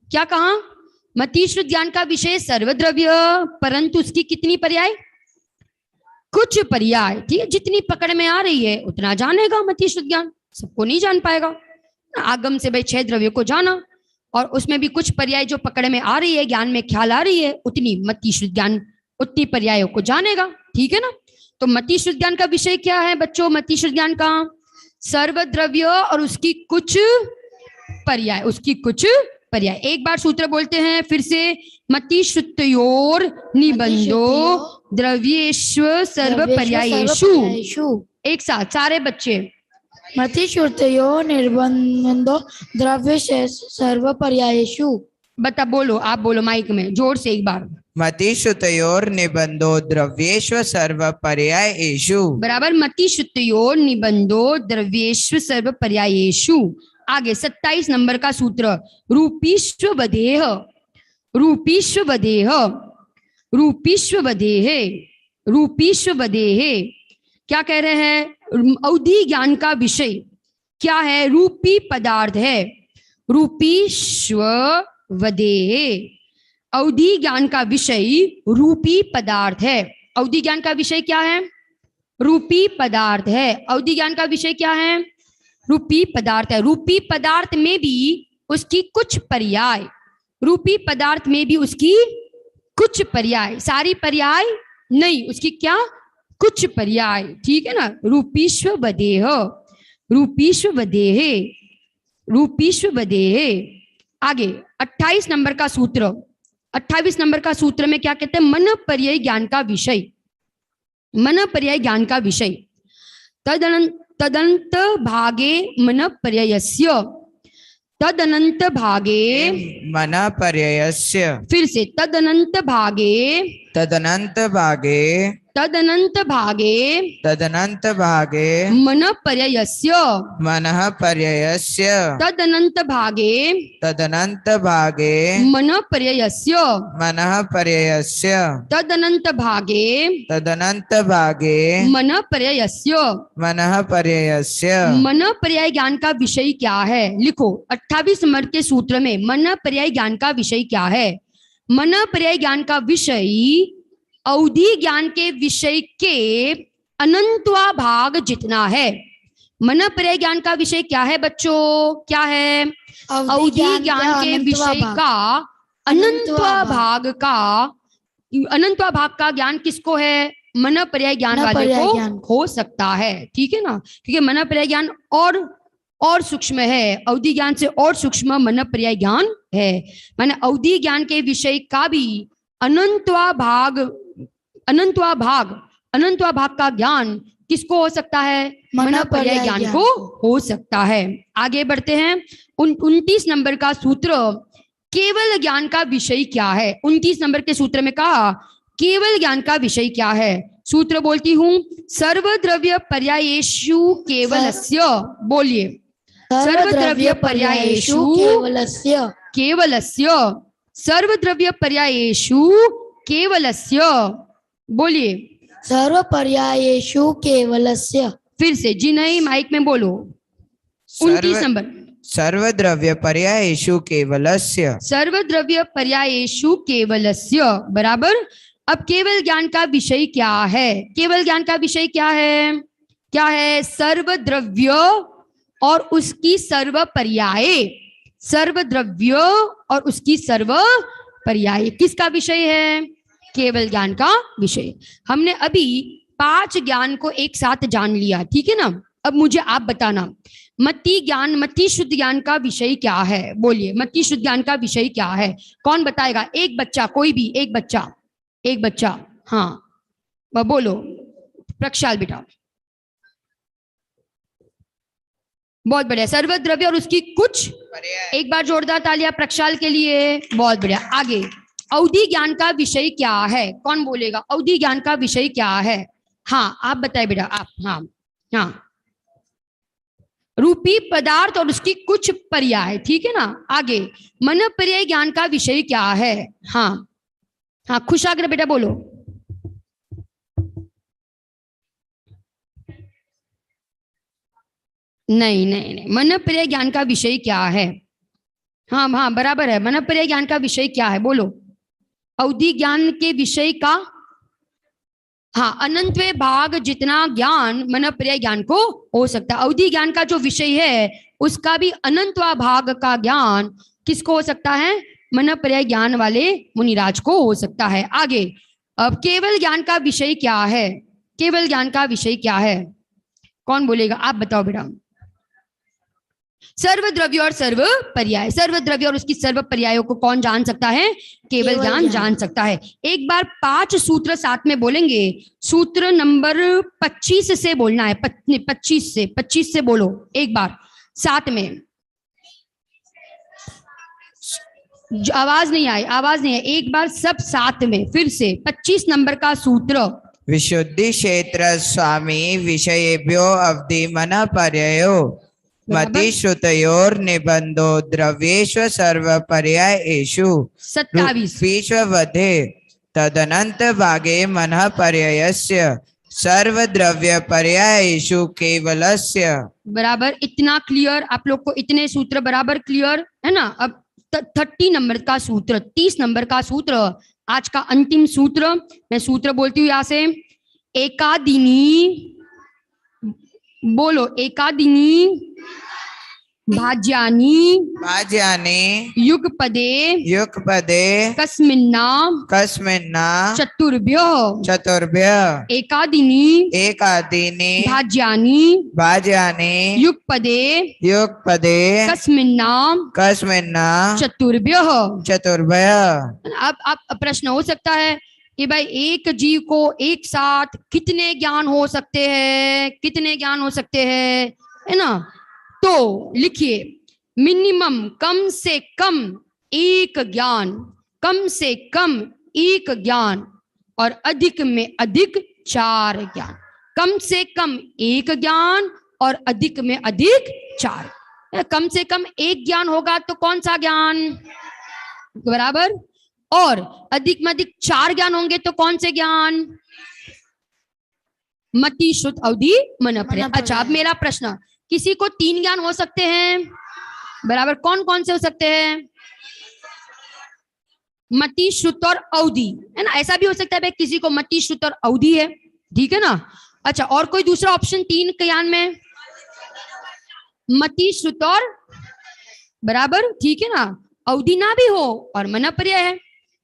क्या कहा? मति श्रुत ज्ञान का विषय सर्वद्रव्य, परंतु उसकी कितनी पर्याय? कुछ पर्याय। ठीक है, जितनी पकड़ में आ रही है उतना जानेगा मति श्रुत ज्ञान, सबको नहीं जान पाएगा। आगम से भाई 6 द्रव्यों को जाना, और उसमें भी कुछ पर्याय जो पकड़ में आ रही है, ज्ञान में ख्याल आ रही है, उतनी मति श्रुत ज्ञान उतनी पर्यायों को जानेगा। ठीक है ना? तो मति श्रुत ज्ञान का विषय क्या है बच्चों? मति श्रुत ज्ञान का सर्वद्रव्य और उसकी कुछ पर्याय, उसकी कुछ पर्याय। एक बार सूत्र बोलते हैं फिर से, मति श्रुतयोर निबंधो द्रव्येष्व सर्व पर्यायेषु। एक साथ सारे बच्चे, मति श्रुतयो निर्बंधो द्रव्य सर्व पर्यायेषु। बता, बोलो, आप बोलो माइक में जोर से एक बार। मति श्रुतयोर निबंधो द्रव्येष्व सर्व पर्यायेषु। बराबर, मति श्रुतयोर निबंधो द्रव्येष्व सर्व पर्यायेषु। आगे 27 नंबर का सूत्र, रूपीष्ववदेह, रूपीष्ववदेह, रूपीष्ववदेह, रूपीष्ववदेह। क्या कह रहे हैं? अवधि ज्ञान का विषय क्या है? रूपी पदार्थ है। रूपीष्ववदेह, अवधि ज्ञान का विषय रूपी पदार्थ है। अवधि ज्ञान का विषय क्या है? रूपी पदार्थ है। अवधि ज्ञान का विषय क्या है? रूपी पदार्थ है। रूपी पदार्थ में भी उसकी कुछ पर्याय, रूपी पदार्थ में भी उसकी कुछ पर्याय, सारी पर्याय नहीं, उसकी क्या? कुछ पर्याय। ठीक है ना? रूपीष्ववदेह, रूपीष्ववदेह, रूपीष्ववदेह। आगे 28 नंबर का सूत्र, 28 नंबर का सूत्र में क्या कहते हैं? मन पर्याय ज्ञान का विषय, मन पर्याय ज्ञान का विषय। तदनंत भागे मन पर्यायस्य, तदनंत भागे मन पर्यायस्य। फिर से, तदनंत भागे, तदनंत भागे, तदनंत भागे, तदनंत भागे मन पर्यायस्य, मनः पर्यायस्य, तदनंत भागे, तदनंत भागे मन पर्यायस्य, मनः पर्यायस्य, तदनंत भागे, तदनंत भागे मन पर्यायस्य। मनः पर्यायस्य। मन पर्याय ज्ञान का विषय क्या है? लिखो 28 नंबर के सूत्र में मन पर्याय ज्ञान का विषय क्या है? मन पर्याय ज्ञान का विषय अवधि ज्ञान के विषय के अनंतवा भाग जितना है। मन पर्याय ज्ञान का विषय क्या है बच्चों? क्या है? अवधि ज्ञान के विषय का अनंतवा भाग का, अनंतवा भाग का ज्ञान किसको है? मन पर्याय ज्ञान वाले को हो सकता है। ठीक है ना? क्योंकि मन पर्याय ज्ञान और सूक्ष्म है, अवधि ज्ञान से और सूक्ष्म मन पर्याय ज्ञान है। माने अवधि ज्ञान के विषय का भी अनंतवा भाग, अनंतवा भाग का ज्ञान किसको हो सकता है? मन पर्याय ज्ञान को हो सकता है। आगे बढ़ते हैं। 29 नंबर का सूत्र, केवल ज्ञान का विषय क्या है? 29 नंबर के सूत्र में कहा केवल ज्ञान का विषय क्या है? सूत्र बोलती हूँ, सर्वद्रव्य पर्यायेषु केवलस्य। बोलिए, सर्वद्रव्य पर्यायेषु केवलस्य, केवलस्य, सर्वद्रव्य पर्यायेषु केवलस्य। बोलिए, सर्व पर्यायेषु केवलस्य। फिर से, जी नहीं, माइक में बोलो। 29 नंबर, सर्वद्रव्य पर्यायेषु केवलस्य, सर्वद्रव्य पर्यायेषु केवलस्य। बराबर। अब केवल ज्ञान का विषय क्या है? केवल ज्ञान का विषय क्या है? क्या है? सर्वद्रव्य और उसकी सर्व पर्याय, सर्वद्रव्य और उसकी सर्व पर्याय किसका विषय है? केवल ज्ञान का विषय। हमने अभी 5 ज्ञान को एक साथ जान लिया। ठीक है ना? अब मुझे आप बताना, मति ज्ञान, मति शुद्ध ज्ञान का विषय क्या है? बोलिए, मति शुद्ध ज्ञान का विषय क्या है? कौन बताएगा? एक बच्चा, कोई भी एक बच्चा, एक बच्चा। हाँ बोलो, प्रक्षाल बेटा। बहुत बढ़िया। सर्वद्रव्य और उसकी कुछ, एक बार जोरदार तालियां प्रक्षाल के लिए। बहुत बढ़िया। आगे, अवधि ज्ञान का विषय क्या है? कौन बोलेगा? अवधि ज्ञान का विषय क्या है? हाँ आप बताए बेटा, आप। हाँ, रूपी पदार्थ और उसकी कुछ पर्याय। ठीक है ना? आगे, मन पर्याय ज्ञान का विषय क्या है? हाँ, खुशाग्र बेटा बोलो। नहीं, मन पर्याय ज्ञान का विषय क्या है? हाँ बराबर है। मन पर्याय ज्ञान का विषय क्या है? बोलो। अवधि ज्ञान के विषय का, हाँ, अनंतवे भाग जितना ज्ञान मन पर्याय ज्ञान को हो सकता है। अवधि ज्ञान का जो विषय है उसका भी अनंतवा भाग का ज्ञान किसको हो सकता है? मन पर्याय ज्ञान वाले मुनिराज को हो सकता है। आगे, अब केवल ज्ञान का विषय क्या है? केवल ज्ञान का विषय क्या है? कौन बोलेगा? आप बताओ बेटा। सर्वद्रव्य और सर्व पर्याय, सर्वद्रव्य और उसकी सर्व पर्यायों को कौन जान सकता है? केवल ज्ञान जान सकता है। एक बार 5 सूत्र साथ में बोलेंगे। सूत्र नंबर 25 से बोलना है, 25 से बोलो एक बार साथ में। आवाज नहीं आई, एक बार सब साथ में फिर से। 25 नंबर का सूत्र। विशुद्धि क्षेत्र स्वामी विषयेभ्यो अवधि मन पर्ययो मति श्रुतयोर निबंधो द्रव्येषु सर्व पर्यायेषु 27 विश्ववधे तदनंत भागे मन पर्ययस्य सर्व द्रव्य पर्यायेषु केवलस्य। बराबर, इतना क्लियर आप लोग को? इतने सूत्र बराबर क्लियर है ना? अब 30 नंबर का सूत्र, 30 नंबर का सूत्र, आज का अंतिम सूत्र। मैं सूत्र बोलती हूँ यहाँ से। एकादिनी, बोलो, एकादिनी भाज्यानि युगपदे कस्मिन्ना चतुर्भ्यः एकादिनी भाज्यानि युगपदे कस्मिन्ना चतुर्भ्यः। अब प्रश्न हो सकता है कि भाई एक जीव को एक साथ कितने ज्ञान हो सकते हैं, है ना? तो लिखिए, मिनिमम कम से कम एक ज्ञान, और अधिक में अधिक 4 ज्ञान। कम से कम एक ज्ञान और अधिक में अधिक 4। कम से कम एक ज्ञान होगा तो कौन सा ज्ञान? बराबर। और अधिक में अधिक 4 ज्ञान होंगे तो कौन से ज्ञान? मति श्रुत अवधि मन पर्याय। अच्छा, अब मेरा प्रश्न, किसी को 3 ज्ञान हो सकते हैं? बराबर, कौन कौन से हो सकते हैं? मति श्रुत और अवधि, है ना? ऐसा भी हो सकता है भाई किसी को मति श्रुत और अवधि है, ठीक है ना? अच्छा, और कोई दूसरा ऑप्शन 3 ज्ञान में? मति श्रुत और, बराबर, ठीक है ना? अवधि ना भी हो और मन पर्याय है,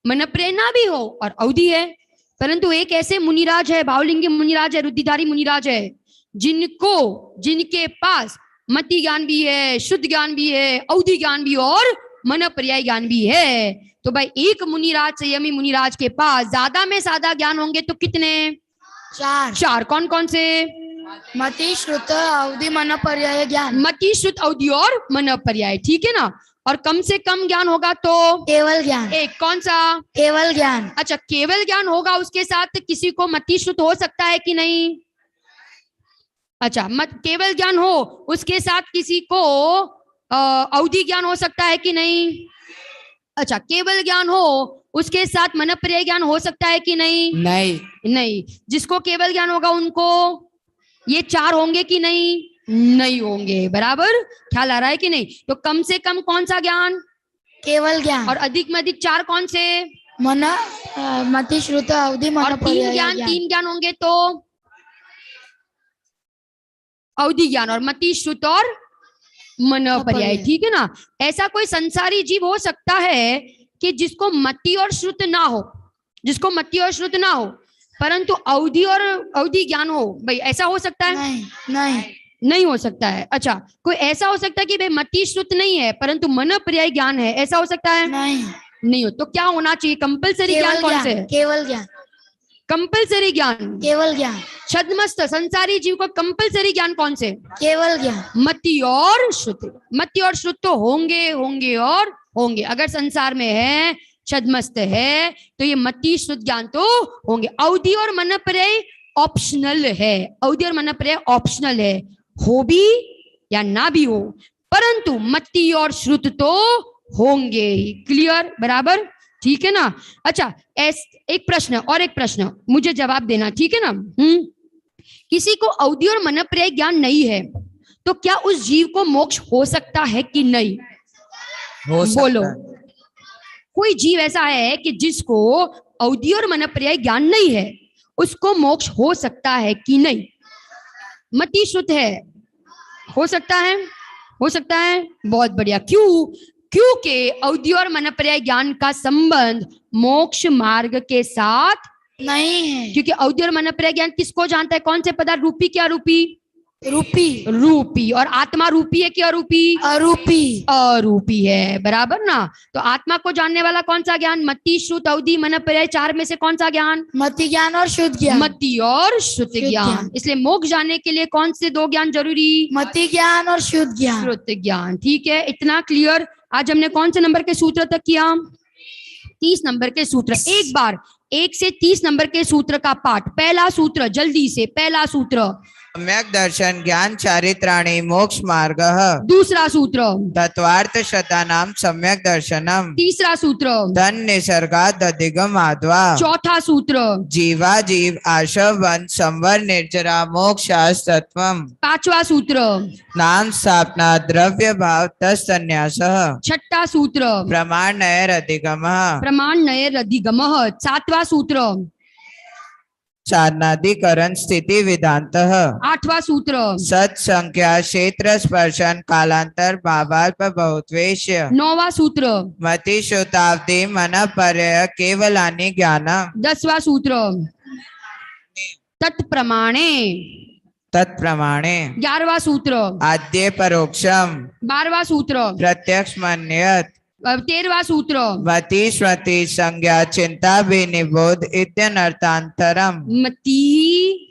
मन पर्याय ना भी हो और अवधि है। परंतु एक ऐसे मुनिराज है, भावलिंगी मुनिराज है, रुद्धिधारी मुनिराज है, जिनके पास मति ज्ञान भी है, शुद्ध ज्ञान भी है, अवधि ज्ञान भी और मन पर्याय ज्ञान भी है। तो भाई एक मुनिराज, संयमी मुनिराज के पास ज्यादा में ज्यादा ज्ञान होंगे तो कितने? 4। कौन कौन से? मति श्रुत अवधि मन पर्याय ज्ञान। मति श्रुत अवधि और मन पर्याय, ठीक है ना? और कम से कम ज्ञान होगा तो केवल ज्ञान। एक, कौन सा? केवल ज्ञान। अच्छा, केवल ज्ञान होगा, उसके साथ किसी को मति श्रुत हो सकता है कि नहीं? अच्छा, केवल ज्ञान हो, उसके साथ किसी को अवधि ज्ञान हो सकता है कि नहीं? अच्छा, केवल ज्ञान हो, उसके साथ मन पर्याय ज्ञान हो सकता है कि नहीं? नहीं। जिसको केवल ज्ञान होगा उनको ये 4 होंगे कि नहीं? नहीं होंगे। बराबर, ख्याल आ रहा है कि नहीं? तो कम से कम कौन सा ज्ञान? केवल ज्ञान। और अधिक में अधिक 4 कौन से? मति श्रुत अवधि मन पर्याय ज्ञान। 3 ज्ञान होंगे तो अवधि ज्ञान और मति श्रुत और मन पर्याय, ठीक है ना? ऐसा कोई संसारी जीव हो सकता है कि जिसको मति और श्रुत ना हो, परंतु अवधि ज्ञान हो? भाई ऐसा हो सकता है? नहीं हो सकता है। अच्छा, कोई ऐसा हो सकता है कि भाई मति श्रुत नहीं है परंतु मन पर्याय ज्ञान है, ऐसा हो सकता है? नहीं हो। तो क्या होना चाहिए? कंपलसरी ज्ञान कौन से? केवल ज्ञान। कंपलसरी ज्ञान, केवल ज्ञान। छद्मस्त संसारी जीव को कंपलसरी ज्ञान कौन से? केवल ज्ञान। मति और श्रुत तो होंगे और होंगे। अगर संसार में है, छद्मस्त है, तो ये मति श्रुत ज्ञान तो होंगे। अवधि और मन पर्याय ऑप्शनल है, हो भी या ना भी हो, परंतु मति और श्रुत तो होंगे ही। क्लियर? बराबर, ठीक है ना? अच्छा, एक प्रश्न मुझे जवाब देना, ठीक है ना? किसी को अवधि और मन पर्याय ज्ञान नहीं है तो क्या उस जीव को मोक्ष हो सकता है कि नहीं? बोलो। कोई जीव ऐसा है कि जिसको अवधि और मन पर्याय ज्ञान नहीं है, उसको मोक्ष हो सकता है कि नहीं? मति श्रुत है, हो सकता है। बहुत बढ़िया। क्योंकि अवधि और मन पर्याय ज्ञान का संबंध मोक्ष मार्ग के साथ नहीं है। क्योंकि अवधि और मन पर्याय ज्ञान किसको जानता है? कौन से पदार्थ, रूपी क्या रूपी? रूपी रूपी। और आत्मा रूपी है कि अरूपी? अरूपी अरूपी है, बराबर ना। तो आत्मा को जानने वाला कौन सा ज्ञान? मति, श्रुत, अवधि, मन, पर्याय, चार में से कौन सा ज्ञान? मति ज्ञान और शुद्ध ज्ञान। मति और श्रुत ज्ञान। ज्ञान। इसलिए मोक्ष जाने के लिए कौन से दो ज्ञान जरूरी? मति ज्ञान और शुद्ध ज्ञान। श्रुत ज्ञान। ठीक है, इतना क्लियर। आज हमने कौन से नंबर के सूत्र तक किया? 30 नंबर के सूत्र। एक बार 1 से 30 नंबर के सूत्र का पाठ। पहला सूत्र जल्दी से, पहला सूत्र सम्यक दर्शन ज्ञान चारित्राणि मोक्ष मार्ग। दूसरा सूत्र तत्वार्थ शतानाम सम्यक दर्शनम। तीसरा सूत्र धन निसर्गाद अधिगम आद्वा। चौथा सूत्र जीवा जीव आशवन संवर निर्जरा मोक्षास तत्वम। पांचवा सूत्र नाम स्थापना द्रव्य भाव तत्सन्यास। छठा सूत्र प्रमाण नयर अधिगम। प्रमाण नयर अधिगम। सातवां सूत्र साधनाधिकरण स्थिति विधांत। आठवां सूत्र सत्संख्या क्षेत्र स्पर्शन कालांतर भावाल्प बहुत्वेश। नौवां सूत्र मति श्रोतावधि मन पर्यय केवलानि ज्ञान। 10वां सूत्र तत्प्रमाणे। तत्प्रमाणे 11वां सूत्र आद्य परोक्षम। 12वां सूत्र प्रत्यक्ष मन्यत। 13वां सूत्र मति स्मृति संज्ञा चिंता विनिबोध इत्यनर्थांतरम। मति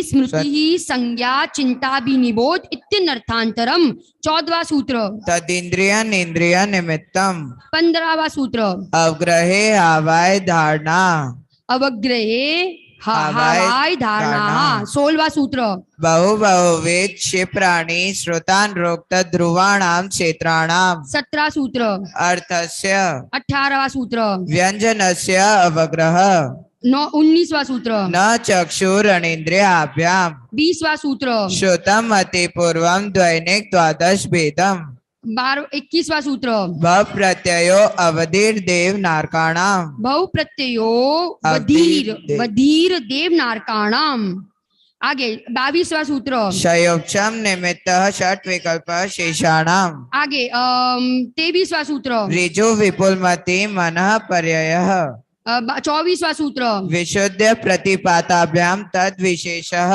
स्मृति संज्ञा चिंता विनिबोध इत्यनर्थांतरम। 14वां सूत्र तदिंद्रियन इंद्रिय निमित्तम। 15वां सूत्र अवग्रहे हवाय धारणा। अवग्रहे हवाय धारणा। 16वां सूत्र बहु बहुवेद क्षिप्राणि श्रुतान रोक्त ध्रुवाणाम क्षेत्राणाम। 17वां सूत्र अर्थस्य। 18वां सूत्र व्यंजनस्य अवग्रह। 19वां सूत्र न चक्षुरणेन्द्रियाभ्याम। 20वां सूत्र श्रुतम अति पूर्वम दैनिक द्वादश भेदम। 21वां सूत्र भव प्रत्ययो अवधीर देव नारकाणाम। बहु प्रत्ययो अवधीर वधीर देव नारकाणाम। आगे 22वां सूत्र शयोक्षम निमित्त षट विकल्प शेषाणाम। आगे 23वां सूत्र ऋजु विपुलमति मनः पर्ययः। 24वां सूत्र विशुद्ध प्रतिपाताभ्याम तद विशेषः।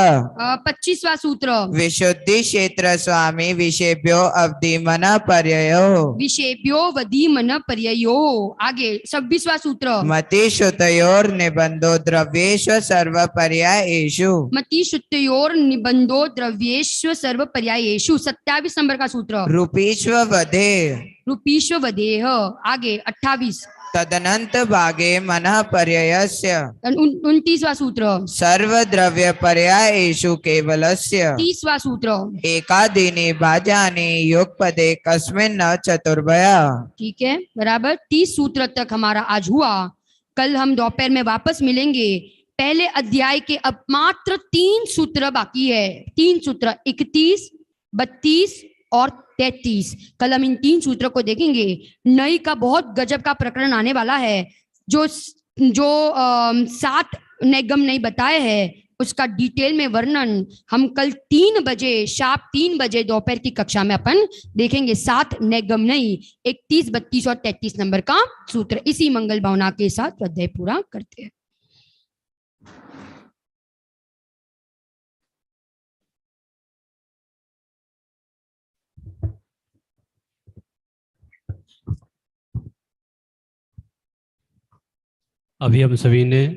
25वां सूत्र विशुद्धि क्षेत्र स्वामी विषेभ्यो अवधि मन पर्ययो। विषेभ्यो वधि मन पर्ययो। आगे 26वां सूत्र मति श्रुतयोर निबंधो द्रव्येषु सर्व पर्यायेषु। मति श्रुतयोर निबंधो द्रव्येषु सर्व पर्यायेषु। 27 नंबर का सूत्र रूपीश्व वधे। रूपीश्व वधेह। आगे 28 तदनंत भागे मनः पर्ययस्य। 29वां सूत्र सर्व द्रव्य पर्यायेषु केवलस्य। 30वां सूत्र एकादीनि भाजानि युगपदे कस्मिन् न चतुर्भया। ठीक है, बराबर। 30 सूत्र तक हमारा आज हुआ। कल हम दोपहर में वापस मिलेंगे। पहले अध्याय के अब मात्र 3 सूत्र बाकी है। 3 सूत्र 31, 32 और 33। कल हम इन 3 सूत्रों को देखेंगे। नई का बहुत गजब का प्रकरण आने वाला है। जो 7 नैगम नहीं बताए हैं उसका डिटेल में वर्णन हम कल 3 बजे, शार्प 3 बजे दोपहर की कक्षा में अपन देखेंगे। 7 नैगम नहीं, 31, 32 और 33 नंबर का सूत्र। इसी मंगल भावना के साथ अध्याय पूरा करते हैं। अभी हम सभी ने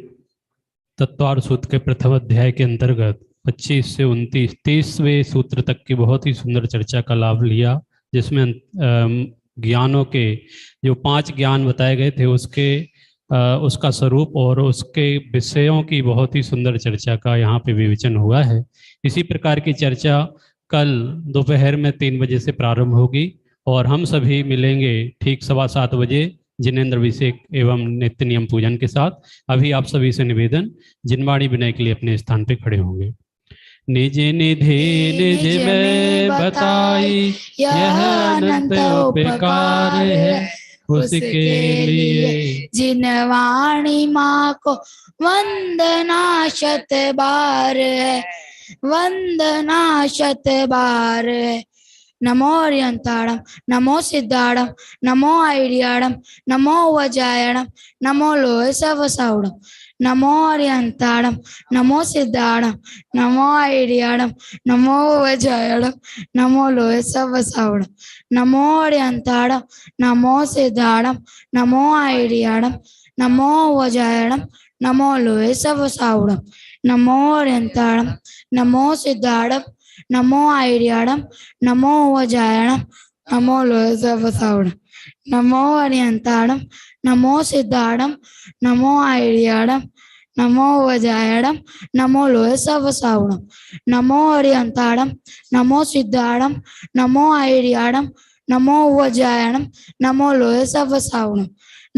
तत्वार्थ सूत्र के प्रथम अध्याय के अंतर्गत 25 से 29, 30वें सूत्र तक की बहुत ही सुंदर चर्चा का लाभ लिया, जिसमें ज्ञानों के जो 5 ज्ञान बताए गए थे उसका स्वरूप और उसके विषयों की बहुत ही सुंदर चर्चा का यहाँ पे विवेचन हुआ है। इसी प्रकार की चर्चा कल दोपहर में 3 बजे से प्रारंभ होगी और हम सभी मिलेंगे ठीक 7:15 बजे जिनेंद्र अभिषेक एवं नित्य नियम पूजन के साथ। अभी आप सभी से निवेदन, जिनवाणी विनय के लिए अपने स्थान पे खड़े होंगे। निज निधि निज में बताई यह अनंत उपकार है, उसके लिए जिनवाणी माँ को वंदना 100 बार है, वंदना 100 बार है। नमो अर्यंताड़म, नमो सिद्धाड़म, नमो आइडियाड़म, नमो वजायणम, नमो लोहे सवसाउड़म, नमो अर्यंताणम नमो सिद्धाणम नमो ऐरियाणम नमो वज्रायणम नमो लोहे सवसावणम नमो अर्यंताणम नमो सिद्धाणम नमो ऐरियाणम नमो वज्रायणम नमो लोहे सवसावणम नमो अर्यंताणम नमो सिद्धाणम नमो ऐरियाणम नमो वज्रायणम नमो लोहे सवसावणम नमो अर्यंताणम नमो सिद्धाणम नमो ऐरियाणम नमो वज्रायणम नमो लोहे सवसावणम नमो अर्यंताणम नमो सिद्धाणम नमो ऐरियाणम नमो वज्रायणम नमो लोहे सवसावणम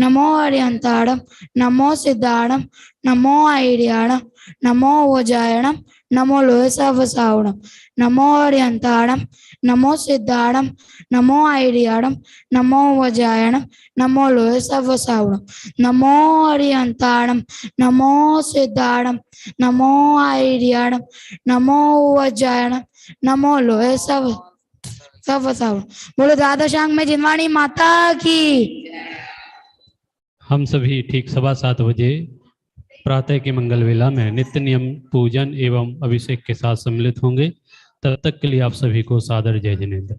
नमो अर्यंताणम नमो सिद्धाणम नमो ऐरियाणम नमो वज्रायणम नमो लोहे सवसावणम नमो अर्यंताणम नमो सिद्धाणम नमो ऐरियाणम नमो वज्रायणम नमो लोहे सवसावणम नमो अर्यंताणम नमो सिद्धाणम नमो ऐरियाणम नमो वज्रायणम नमो लोहे सवसावणम। बोलो द्वादशांग में जिनवाणी माता की। हम सभी ठीक 7:15 बजे प्रातः की मंगल वेला में नित्य नियम पूजन एवं अभिषेक के साथ सम्मिलित होंगे। तब तक के लिए आप सभी को सादर जय जिनेंद्र।